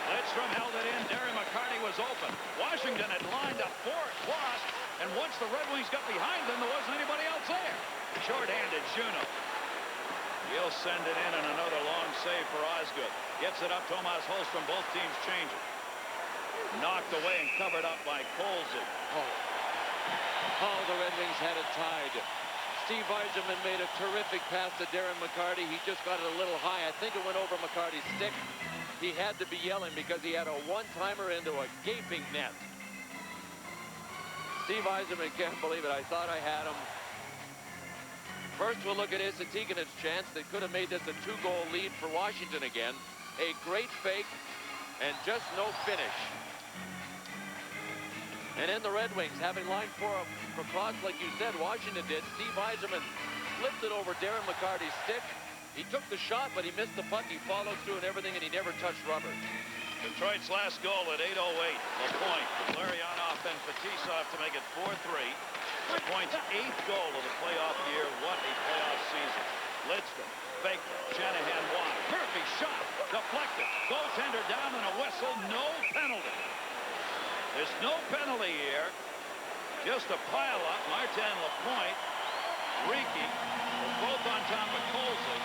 Lidstrom held it in. Darren McCarty was open. Washington had lined up 4 across, and once the Red Wings got behind them, there wasn't anybody else there. Short-handed, Juneau. He'll send it in, and another long save for Osgood. Gets it up, Tomas Holmstrom. Both teams change it. Knocked away and covered up by Kolzig. Oh, the Red Wings had it tied. Steve Yzerman made a terrific pass to Darren McCarty. He just got it a little high. I think it went over McCarty's stick. He had to be yelling because he had a one-timer into a gaping net. Steve Yzerman can't believe it. I thought I had him. First, we'll look at Issa Tikanen's chance. They could have made this a 2-goal lead for Washington again. A great fake and just no finish. And then the Red Wings, having line 4 across like you said, Washington did. Steve Yzerman flipped it over Darren McCarty's stick. He took the shot, but he missed the puck. He followed through and everything, and he never touched rubber. Detroit's last goal at 8:08. LaPointe, Larionov, and Fetisov to make it 4-3. LaPointe's 8th goal of the playoff year. What a playoff season. Lidstrom, faked it. Shanahan wide. Murphy shot. Deflected. Goaltender down and a whistle. No penalty. There's no penalty here. Just a pile up. Martin LaPointe, Riki, both on top of Kolzig.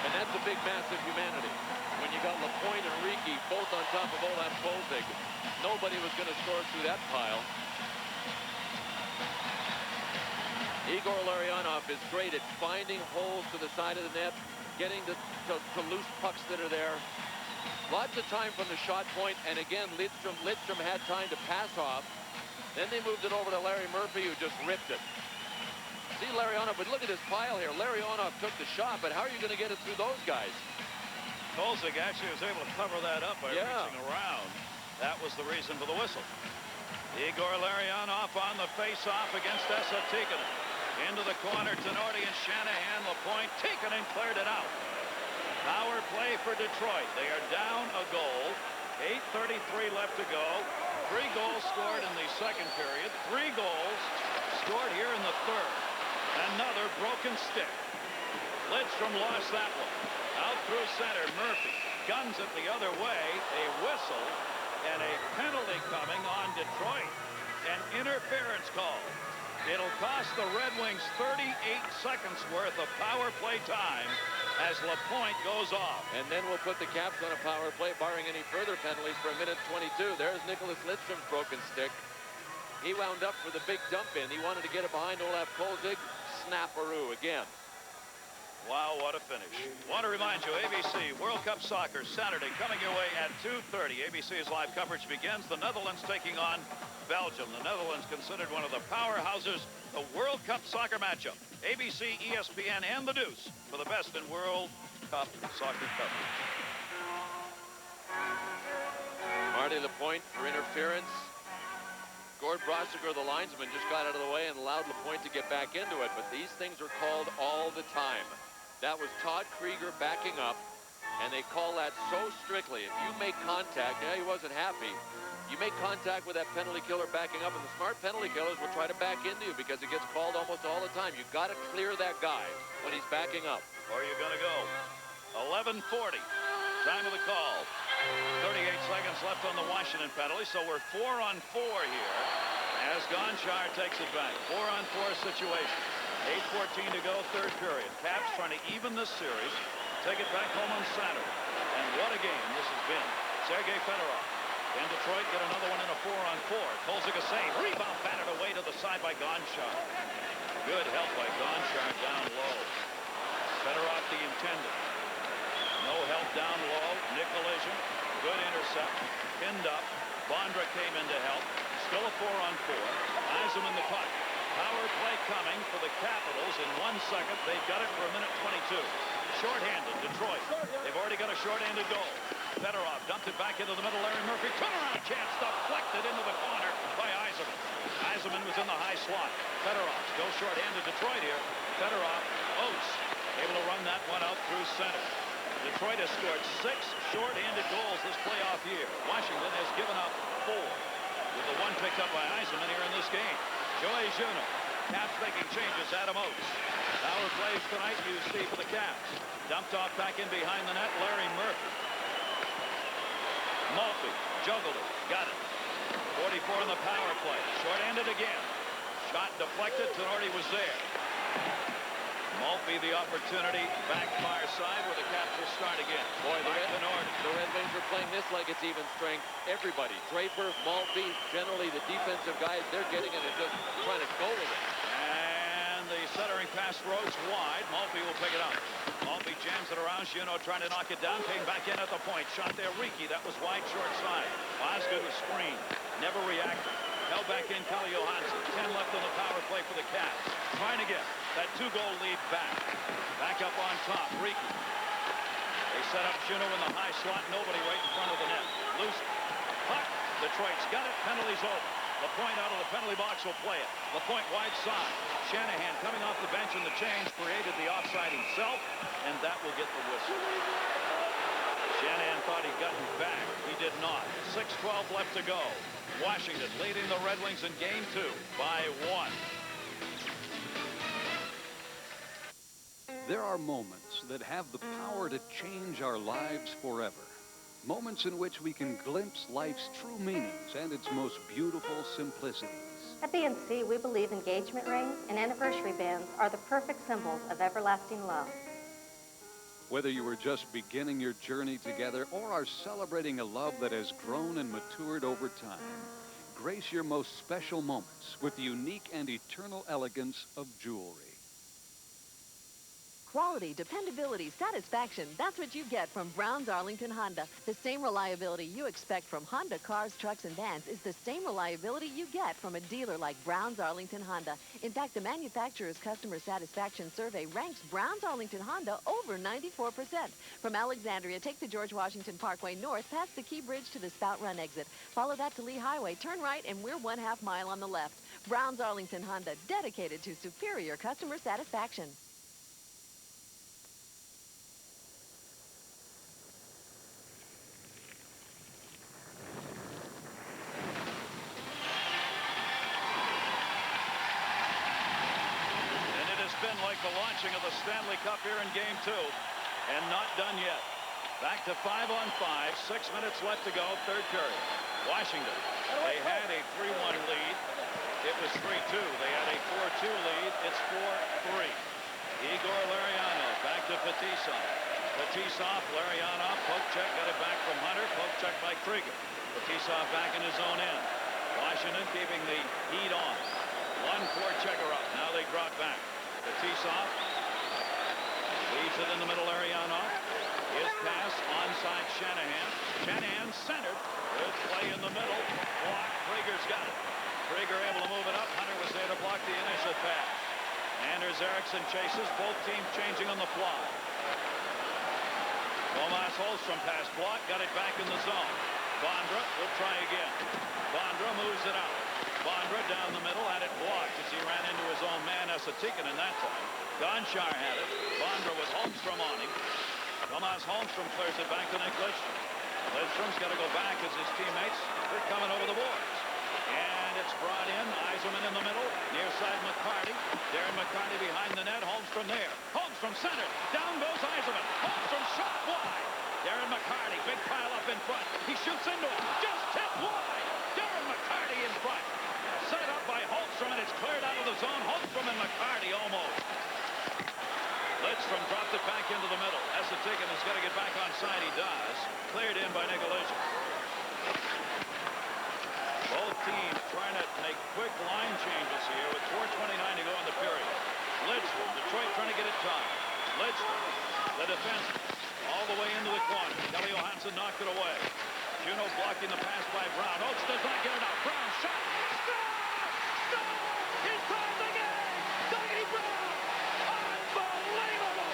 And that's a big, massive humanity. When you got LaPointe and Riki both on top of Olaf Kolzig, nobody was going to score through that pile. Igor Larionov is great at finding holes to the side of the net, getting to loose pucks that are there. Lots of time from the shot point, and again, Lidstrom had time to pass off. Then they moved it over to Larry Murphy, who just ripped it. See Larionov, but look at this pile here. Larionov took the shot, but how are you going to get it through those guys? Kolzig actually was able to cover that up by reaching around. That was the reason for the whistle. Igor Larionov on the face-off against Esa Tikkanen. Into the corner, Tenardi and Shanahan. LaPointe, Tikkanen cleared it out. Power play for Detroit. They are down a goal. 8:33 left to go. 3 goals scored in the second period. 3 goals scored here in the third. Another broken stick. Lidstrom lost that one. Out through center, Murphy guns it the other way. A whistle and a penalty coming on Detroit. An interference call. It'll cost the Red Wings 38 seconds worth of power play time as LaPointe goes off. And then we'll put the Caps on a power play, barring any further penalties, for 1:22. There's Nicholas Lidstrom's broken stick. He wound up for the big dump in. He wanted to get it behind Olaf Kolzig. Snap-a-roo again. Wow, what a finish. Want to remind you, ABC World Cup Soccer Saturday coming your way at 2:30. ABC's live coverage begins. The Netherlands taking on Belgium. The Netherlands considered one of the powerhouses, the World Cup soccer matchup. ABC, ESPN, and the Deuce for the best in World Cup soccer coverage. Marty LaPointe for interference. Gord Brossiger, the linesman, just got out of the way and allowed LaPointe to get back into it, but these things are called all the time. That was Todd Krieger backing up, and they call that so strictly. If you make contact, he wasn't happy. You make contact with that penalty killer backing up, and the smart penalty killers will try to back into you because it gets called almost all the time. You've got to clear that guy when he's backing up. Or you're going to go. 11:40. Time of the call. 38 seconds left on the Washington penalty, so we're 4-on-4 here as Gonchar takes it back. 4-on-4 situation. 8:14 to go, third period. Caps trying to even this series. Take it back home on Saturday. And what a game this has been. Sergei Fedorov. And Detroit get another one in a 4-on-4. Kolzig a save. Rebound batted away to the side by Gonchar. Good help by Gonchar down low. Fedorov the intended. No help down low. Nick collision. Good intercept. Pinned up. Bondra came in to help. Still a 4-on-4. Yzerman the puck. Power play coming for the Capitals in 1 second. They've got it for 1:22. Short-handed, Detroit. They've already got a short-handed goal. Fedorov dumped it back into the middle. Larry Murphy, turnaround chance, deflected into the corner by Yzerman. Yzerman was in the high slot. Fedorov still short-handed Detroit here. Fedorov, Oates, able to run that one out through center. Detroit has scored 6 short-handed goals this playoff year. Washington has given up 4, with the one picked up by Yzerman here in this game. Joey Juno. Caps making changes. Adam Oates. Power plays tonight, you see, for the Caps. Dumped off back in behind the net. Larry Murphy. Maltby juggled it. Got it. 44 in the power play. Short-handed again. Shot deflected. Tenardi was there. Maltby the opportunity. Back far side where the Caps will start again. Boy, the Red Wings are playing this like it's even strength. Everybody, Draper, Maltby, generally the defensive guys, they're getting it and just trying to go with it. And the centering pass Rhodes wide. Maltby will pick it up. Maltby jams it around. Juneau trying to knock it down. Came back in at the point. Shot there. Riki. That was wide short side. Osgood was screened. Never reacted. Held back in Kalle Johansson. 10 left on the power play for the Cavs. Trying to get that 2-goal lead back. Back up on top. Riki. They set up Juneau in the high slot. Nobody right in front of the net. Loose. Puck. Detroit's got it. Penalty's over. LaPointe out of the penalty box will play it. LaPointe wide side. Shanahan coming off the bench in the change created the offside himself, and that will get the whistle. Shanahan thought he'd gotten back. He did not. 6:12 left to go. Washington leading the Red Wings in Game 2 by 1. There are moments that have the power to change our lives forever. Moments in which we can glimpse life's true meanings and its most beautiful simplicities. At BNC, we believe engagement rings and anniversary bands are the perfect symbols of everlasting love. Whether you are just beginning your journey together or are celebrating a love that has grown and matured over time, grace your most special moments with the unique and eternal elegance of jewelry. Quality, dependability, satisfaction, that's what you get from Brown's Arlington Honda. The same reliability you expect from Honda cars, trucks, and vans is the same reliability you get from a dealer like Brown's Arlington Honda. In fact, the manufacturer's customer satisfaction survey ranks Brown's Arlington Honda over 94%. From Alexandria, take the George Washington Parkway north past the Key Bridge to the Spout Run exit. Follow that to Lee Highway, turn right, and we're 1/2 mile on the left. Brown's Arlington Honda, dedicated to superior customer satisfaction. Been like the launching of the Stanley Cup here in Game 2, and not done yet. Back to 5-on-5, 6 minutes left to go, third period. Washington, they had a 3-1 lead. It was 3-2. They had a 4-2 lead. It's 4-3. Igor Larionov back to Fetisov. Fetisov, Larionov, poke check, got it back from Hunter. Poke check by Krieger. Fetisov back in his own end. Washington keeping the heat on. 1-4 checker up. Now they drop back. Fetisov leads it in the middle. Larionov. His pass onside Shanahan. Shanahan centered. Good play in the middle. Block. Krieger's got it. Krieger able to move it up. Hunter was there to block the initial pass. Anders Eriksson chases. Both teams changing on the fly. Tomas Holmstrom pass block. Got it back in the zone. Bondra will try again. Bondra moves it out. Bondra down the middle, had it blocked as he ran into his own man, Esatikin, in that time. Gonchar had it. Bondra with Holmstrom on him. Tomas Holmstrom clears it back to Nick Lidstrom. Lidstrom's got to go back as his teammates are coming over the boards. And it's brought in. Yzerman in the middle. Near side McCarty. Darren McCarty behind the net. Holmstrom there. Holmstrom centered. Down goes Yzerman. Holmstrom shot wide. Darren McCarty, big pile up in front. He shoots into it. Just tipped wide. Darren McCarty in front. Set up by Holmstrom, and it's cleared out of the zone. Holmstrom and McCarty almost. Lidstrom dropped it back into the middle. Esatikin has got to get back on side. He does. Cleared in by Nikolajczyk. Both teams trying to make quick line changes here with 4:29 to go in the period. Lidstrom, Detroit trying to get it tied. Lidstrom, the defense, all the way into the corner. Kalle Johansson knocked it away. Juneau blocking the pass by Brown. Oates does not get it out. Brown shot. He's tied the game! Dougie Brown! Unbelievable!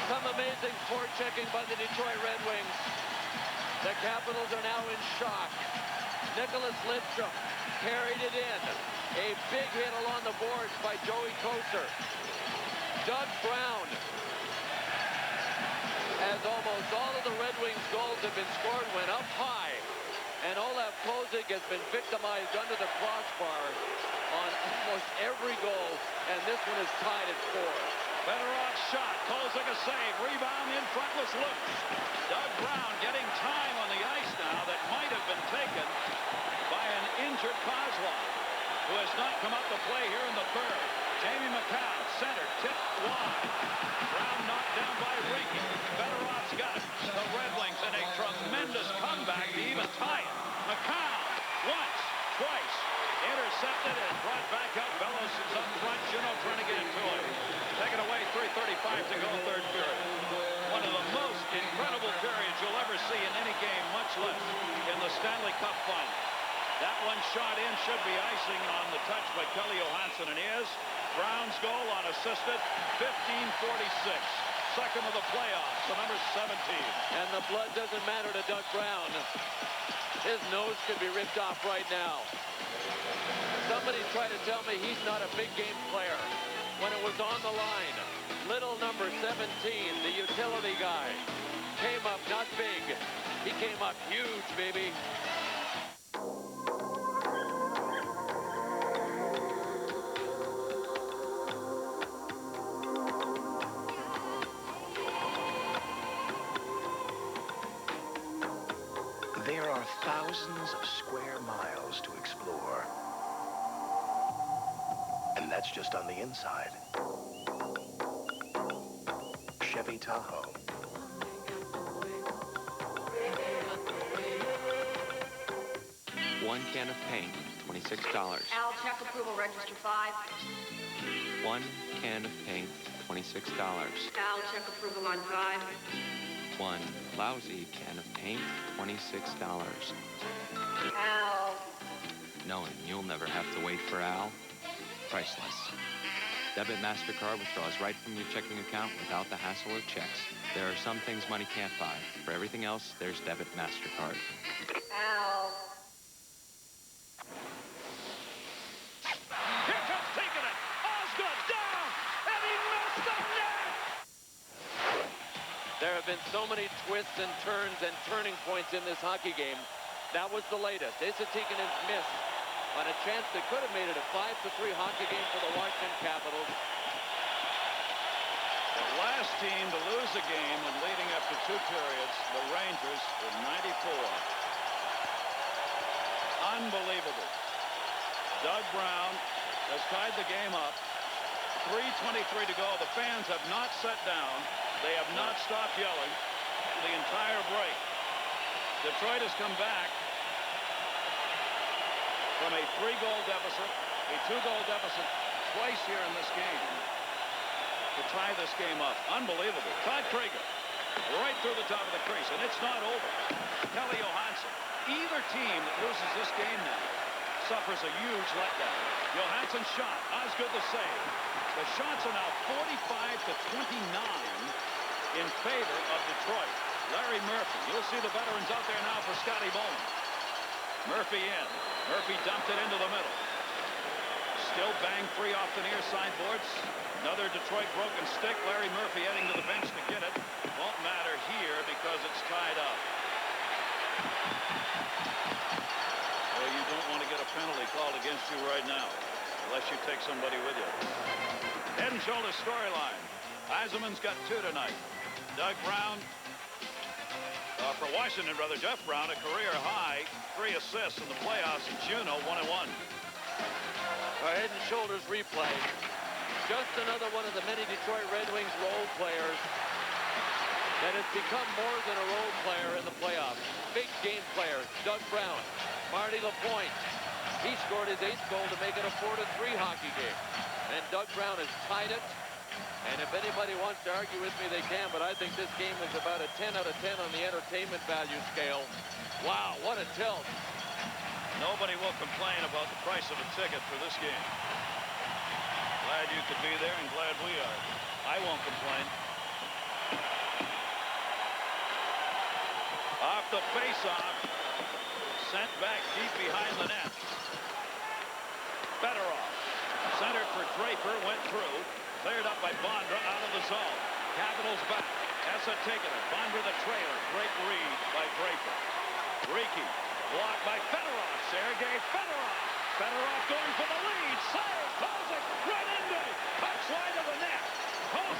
Some amazing forechecking by the Detroit Red Wings. The Capitals are now in shock. Nicholas Lidstrom carried it in. A big hit along the boards by Joey Koser. Doug Brown. As almost all of the Red Wings goals have been scored, went up high. And Olaf Kozik has been victimized under the crossbar on almost every goal. And this one is tied at 4. Fedorov's shot. Kozak a save. Rebound in front was loose. Doug Brown getting time on the ice now that might have been taken by an injured Kozlov, who has not come up to play here in the third. Jamie McCown, center, tipped wide. Brown knocked down by Ricky. Fedorov's got it. The Red Wings in a tremendous comeback to even tie it. McCown, once, twice, intercepted and brought back up. Bellows is up front. Juneau trying to get it to him. Taken away, 3:35 to go, third period. One of the most incredible periods you'll ever see in any game, much less in the Stanley Cup Final. That one shot in should be icing on the touch by Kelly Johansson, and is. Brown's goal unassisted, 15:46. Second of the playoffs, the number 17. And the blood doesn't matter to Doug Brown. His nose could be ripped off right now. Somebody tried to tell me he's not a big game player when it was on the line. Little number 17, the utility guy, came up not big. He came up huge, baby. There are thousands of square miles to explore. And that's just on the inside. Chevy Tahoe. One can of paint, $26. Al, check approval, register 5. One can of paint, $26. Al, check approval on 5. One lousy can of paint, $26. Al. Knowing you'll never have to wait for Al, priceless. Debit MasterCard withdraws right from your checking account without the hassle of checks. There are some things money can't buy. For everything else, there's Debit MasterCard. Al. Here comes taking it. Osgood down, and he missed the net. There have been so many twists and turns and turning points in this hockey game. That was the latest. Esa Tiikkanen's miss on a chance that could have made it a 5-3 hockey game for the Washington Capitals. The last team to lose a game when leading up to 2 periods, the Rangers, in '94. Unbelievable. Doug Brown has tied the game up. 3:23 to go. The fans have not sat down. They have not stopped yelling the entire break. Detroit has come back from a 3-goal deficit, a 2-goal deficit twice here in this game to tie this game up. Unbelievable. Todd Krieger right through the top of the crease, and it's not over. Kelly Johansson. Either team that loses this game now suffers a huge letdown. Johansson's shot. Osgood the save. The shots are now 45-29 in favor of Detroit. Larry Murphy. You'll see the veterans out there now for Scotty Bowman. Murphy in. Murphy dumped it into the middle. Still bang free off the near side boards. Another Detroit broken stick. Larry Murphy heading to the bench to get it. Won't matter here because it's tied up. Well, you don't want to get a penalty called against you right now unless you take somebody with you. Head and shoulders storyline. Eisenman's got 2 tonight. Doug Brown, for Washington, brother, Jeff Brown, a career high, 3 assists in the playoffs in Juneau, 1-1. Head and shoulders replay. Just another one of the many Detroit Red Wings role players that has become more than a role player in the playoffs. Big game player, Doug Brown. Marty Lapointe, he scored his 8th goal to make it a 4-3 hockey game. And Doug Brown has tied it. And if anybody wants to argue with me, they can, but I think this game is about a 10 out of 10 on the entertainment value scale. Wow, what a tilt. Nobody will complain about the price of a ticket for this game. Glad you could be there and glad we are. I won't complain. Off the face-off. Sent back deep behind the net. Fedorov. Centered for Draper. Went through. Cleared up by Bondra out of the zone. Capitals back. Esa Tiikkanen. Bondra the trailer. Great read by Draper. Ricky. Blocked by Fedorov. Sergei Fedorov. Fedorov going for the lead. Save. Kozak. Right into it. Cuts wide of the net. Kozak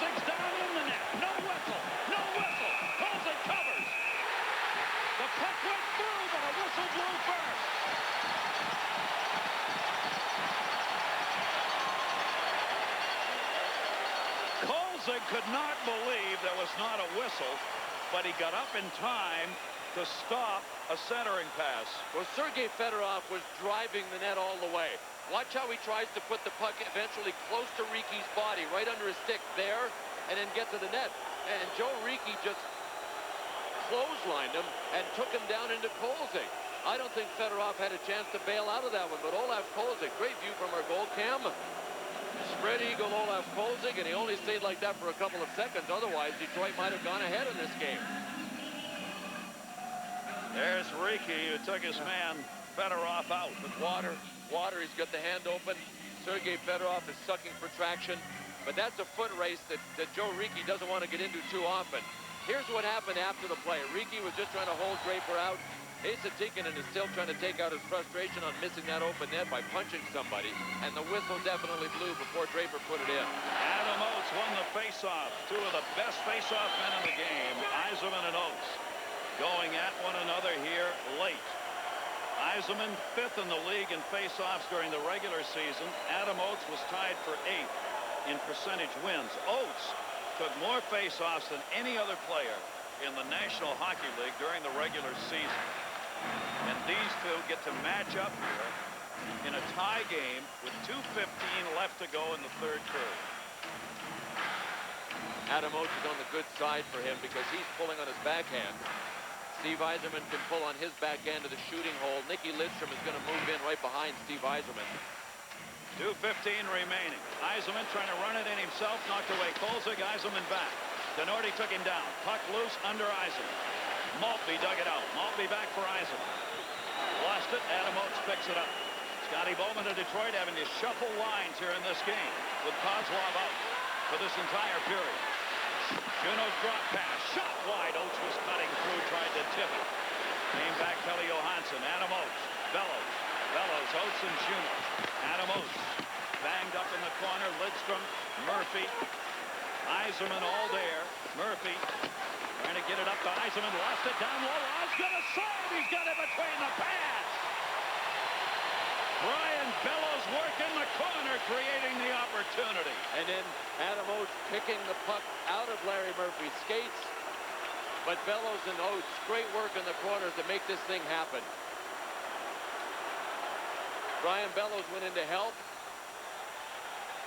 Kolzig could not believe there was not a whistle, but he got up in time to stop a centering pass. Well, Sergei Fedorov was driving the net all the way. Watch how he tries to put the puck eventually close to Riki's body, right under his stick there, and then get to the net. And Joe Riki just clotheslined him and took him down into Kolzig. I don't think Fedorov had a chance to bail out of that one, but Olaf Kolzig, great view from our goal cam. Spread eagle Olaf Kolzig, and he only stayed like that for a couple of seconds. Otherwise, Detroit might have gone ahead in this game. There's Riki, who took his man Fedorov out. With water, he's got the hand open. Sergei Fedorov is sucking for traction, but that's a foot race that Joe Riki doesn't want to get into too often. Here's what happened after the play. Riki was just trying to hold Draper out. Asa Tikkanen is still trying to take out his frustration on missing that open net by punching somebody, and the whistle definitely blew before Draper put it in. Adam Oates won the faceoff. Two of the best faceoff men in the game, Yzerman and Oates, going at one another here late. Yzerman 5th in the league in faceoffs during the regular season. Adam Oates was tied for 8th in percentage wins. Oates took more faceoffs than any other player in the National Hockey League during the regular season. And these two get to match up here in a tie game with 2:15 left to go in the third period. Adam Oates is on the good side for him because he's pulling on his backhand. Steve Yzerman can pull on his backhand to the shooting hole. Nicky Lidstrom is going to move in right behind Steve Yzerman. 2:15 remaining. Yzerman trying to run it in himself, knocked away Kolzig. Yzerman back. Denorti took him down. Puck loose under Yzerman. Maltby dug it out. Maltby back for Yzerman. Lost it. Adam Oates picks it up. Scotty Bowman of Detroit having to shuffle lines here in this game with Kozlov out for this entire period. Juno's drop pass. Shot wide. Oates was cutting through, tried to tip it. Came back Kelly Johansson. Adam Oates. Bellows. Oates and Juno. Adam Oates banged up in the corner. Lidstrom. Murphy. Yzerman all there. Murphy trying to get it up to Yzerman. Lost it down low. Oz gonna save. He's got it between the pass. Brian Bellows working the corner, creating the opportunity. And then Adam Oates picking the puck out of Larry Murphy's skates. But Bellows and Oates, great work in the corners to make this thing happen. Brian Bellows went in to help.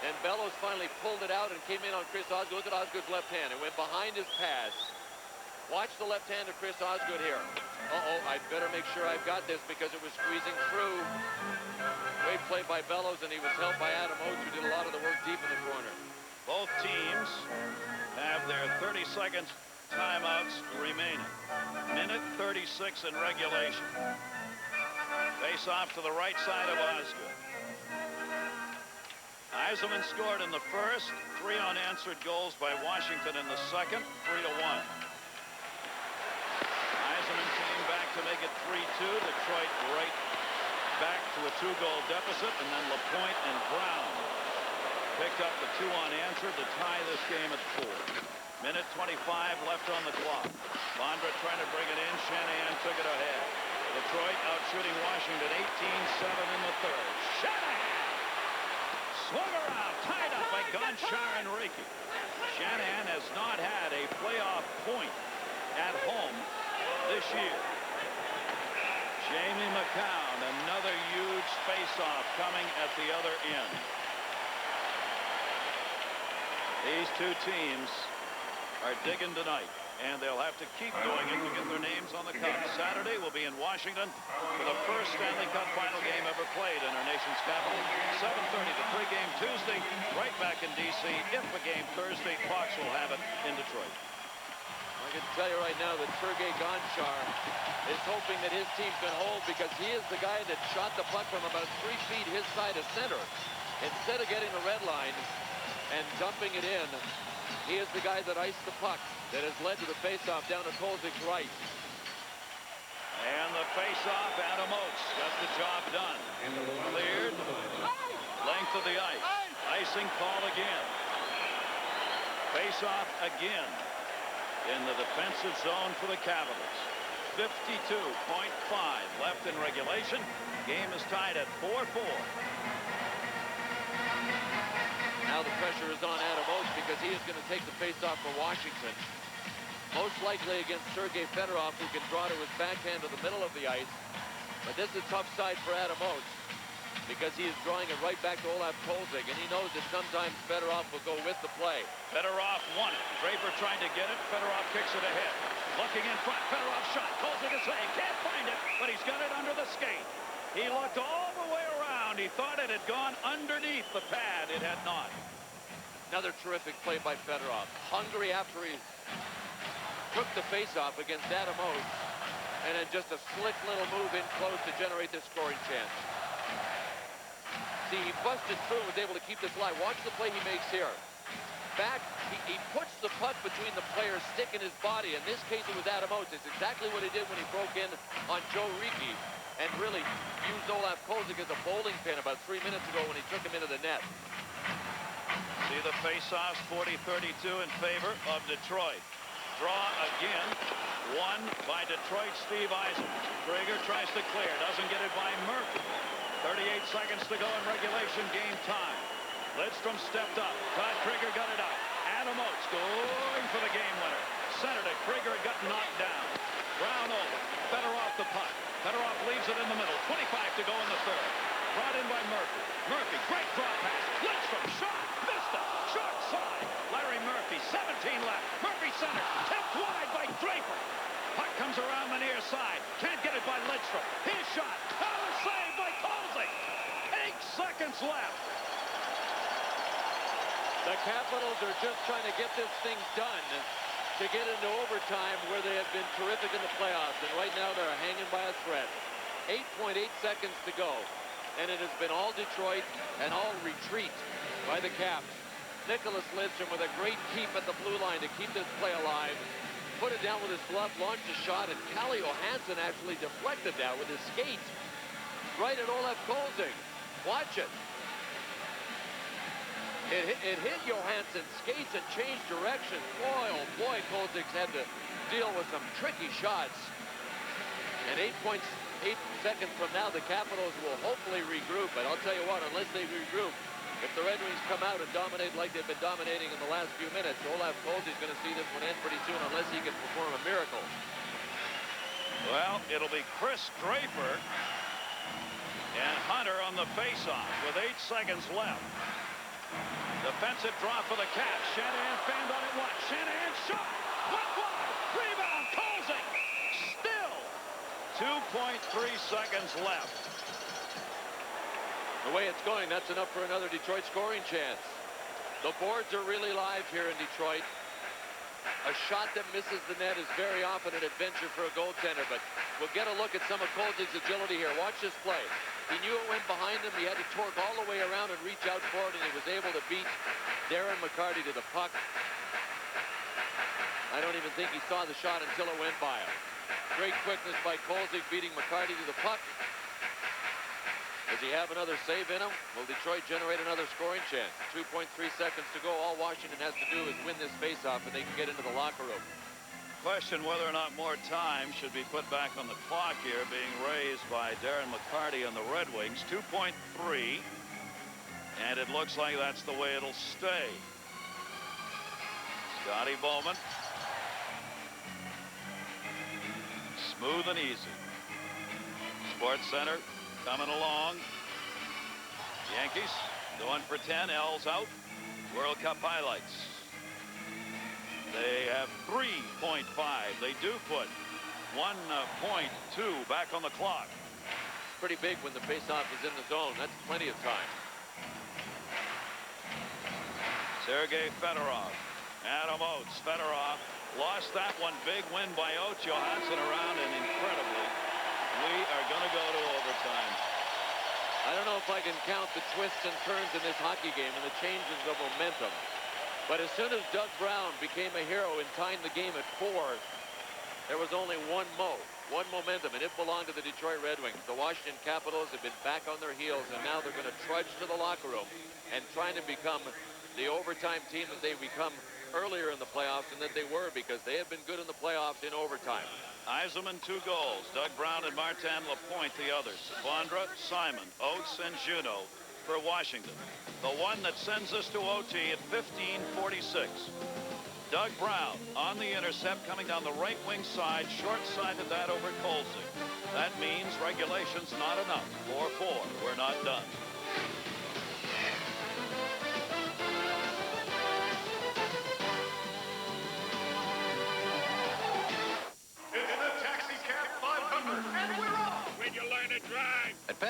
And Bellows finally pulled it out and came in on Chris Osgood. Look at Osgood's left hand. It went behind his pads. Watch the left hand of Chris Osgood here. Uh-oh, I better make sure I've got this because it was squeezing through. Great play by Bellows, and he was helped by Adam Oates, who did a lot of the work deep in the corner. Both teams have their 30-second timeouts remaining. Minute 36 in regulation. Face off to the right side of Osgood. Yzerman scored in the first, 3 unanswered goals by Washington in the second, 3-1. Yzerman came back to make it 3-2. Detroit right back to a 2-goal deficit, and then LaPointe and Brown picked up the 2 unanswered to tie this game at 4. Minute 25 left on the clock. Bondra trying to bring it in. Shanahan took it ahead. Detroit out shooting Washington 18-7 in the third. Shanahan! Swung around, tied up by Gonchar and Riki. Shanahan has not had a playoff point at home this year. Jamie McCown, another huge face-off coming at the other end. These two teams are digging tonight, and they'll have to keep doing it to get their names on the cup. Saturday will be in Washington for the first Stanley Cup Final Game ever played in our nation's capital. 7:30, the pregame Tuesday, right back in D.C. If a game Thursday, Fox will have it in Detroit. I can tell you right now that Sergei Gonchar is hoping that his team can hold because he is the guy that shot the puck from about 3 feet his side of center. Instead of getting the red line and dumping it in, he is the guy that iced the puck that has led to the faceoff down to Kolzig's right. And the faceoff, Adam Oates got the job done. Cleared. Length of the ice. Icing call again. Faceoff again in the defensive zone for the Capitals. 52.5 left in regulation. Game is tied at 4-4. Now the pressure is on Adam Oates because because he is going to take the face-off for Washington. Most likely against Sergei Fedorov, who can draw to his backhand to the middle of the ice. But this is a tough side for Adam Oates because he is drawing it right back to Olaf Kolzig, and he knows that sometimes Fedorov will go with the play. Fedorov won it. Draper trying to get it. Fedorov kicks it ahead. Looking in front. Fedorov shot. Kolzig is saying, can't find it, but he's got it under the skate. He looked all the way around. He thought it had gone underneath the pad. It had not. Another terrific play by Fedorov. Hungry after he took the face-off against Adam Oates, and then just a slick little move in close to generate this scoring chance. See, he busted through and was able to keep this alive. Watch the play he makes here. Back, he puts the puck between the player's stick and his body. In this case, it was Adam Oates. It's exactly what he did when he broke in on Joe Ricci and really used Olaf Kolzig as a bowling pin about 3 minutes ago when he took him into the net. See the face-offs, 40-32 in favor of Detroit. Draw again, won by Detroit, Steve Eisen. Krieger tries to clear, doesn't get it by Murphy. 38 seconds to go in regulation game time. Lidstrom stepped up. Todd Krieger got it out. Adam Oates going for the game winner. Centered it. Krieger had gotten knocked down. Brown over. Fedorov the puck. Fedorov leaves it in the middle. 25 to go in the third. Brought in by Murphy. Murphy, great draw pass. Lidstrom, shot. Missed it. Short side. Larry Murphy, 17 left. Murphy center. Tipped wide by Draper. Puck comes around the near side. Can't get it by Lidstrom. His shot. Power save by Kolzig. 8 seconds left. The Capitals are just trying to get this thing done to get into overtime where they have been terrific in the playoffs. And right now they're hanging by a thread. 8.8 seconds to go. And it has been all Detroit and all retreat by the Caps. Nicholas Lidstrom with a great keep at the blue line to keep this play alive. Put it down with his glove, launched a shot, and Kalle Johansson actually deflected that with his skate right at Olaf Kolzig. Watch it. It hit Johansson's skates and changed direction. Boy, oh boy, Kolzig's had to deal with some tricky shots. And 8 seconds from now, the Capitals will hopefully regroup. But I'll tell you what, unless they regroup, if the Red Wings come out and dominate like they've been dominating in the last few minutes, Olaf Kolzig's going to see this one end pretty soon unless he can perform a miracle. Well, it'll be Chris Draper and Hunter on the face-off with 8 seconds left. Defensive draw for the Caps. Shanahan fanned on it once. Shanahan shot. Went wide. Rebound. Kolzig. Still 2.3 seconds left. The way it's going, that's enough for another Detroit scoring chance. The boards are really live here in Detroit. A shot that misses the net is very often an adventure for a goaltender, but we'll get a look at some of Kolzig's agility here. Watch this play. He knew it went behind him. He had to torque all the way around and reach out for it, and he was able to beat Darren McCarty to the puck. I don't even think he saw the shot until it went by him. Great quickness by Kolzig beating McCarty to the puck. Does he have another save in him? Will Detroit generate another scoring chance? 2.3 seconds to go. All Washington has to do is win this faceoff, and they can get into the locker room. Question whether or not more time should be put back on the clock here, being raised by Darren McCarty and the Red Wings. 2.3, and it looks like that's the way it'll stay. Scotty Bowman. Smooth and easy. Sports Center coming along. Yankees going for 10. L's out. World Cup highlights. They have 3.5. They do put 1.2 back on the clock. Pretty big when the faceoff is in the zone. That's plenty of time. Sergei Fedorov. Adam Oates. Fedorov lost that one. Big win by Oates. Johansson around, and incredibly, we are going to go to overtime. I don't know if I can count the twists and turns in this hockey game and the changes of momentum. But as soon as Doug Brown became a hero and timed the game at 4, there was only one momentum, and it belonged to the Detroit Red Wings. The Washington Capitals have been back on their heels, and now they're going to trudge to the locker room and trying to become the overtime team that they become earlier in the playoffs and that they were, because they have been good in the playoffs in overtime. Eisenman 2 goals. Doug Brown and Martin Lapointe the others. Bondra, Simon, Oates, and Juneau for Washington. The one that sends us to OT at 15:46. Doug Brown on the intercept coming down the right wing side, short-sided that over Colsey. That means regulation's not enough. 4-4. We're not done. It's the Taxi Cab 500, and we're off! When you learn to drive.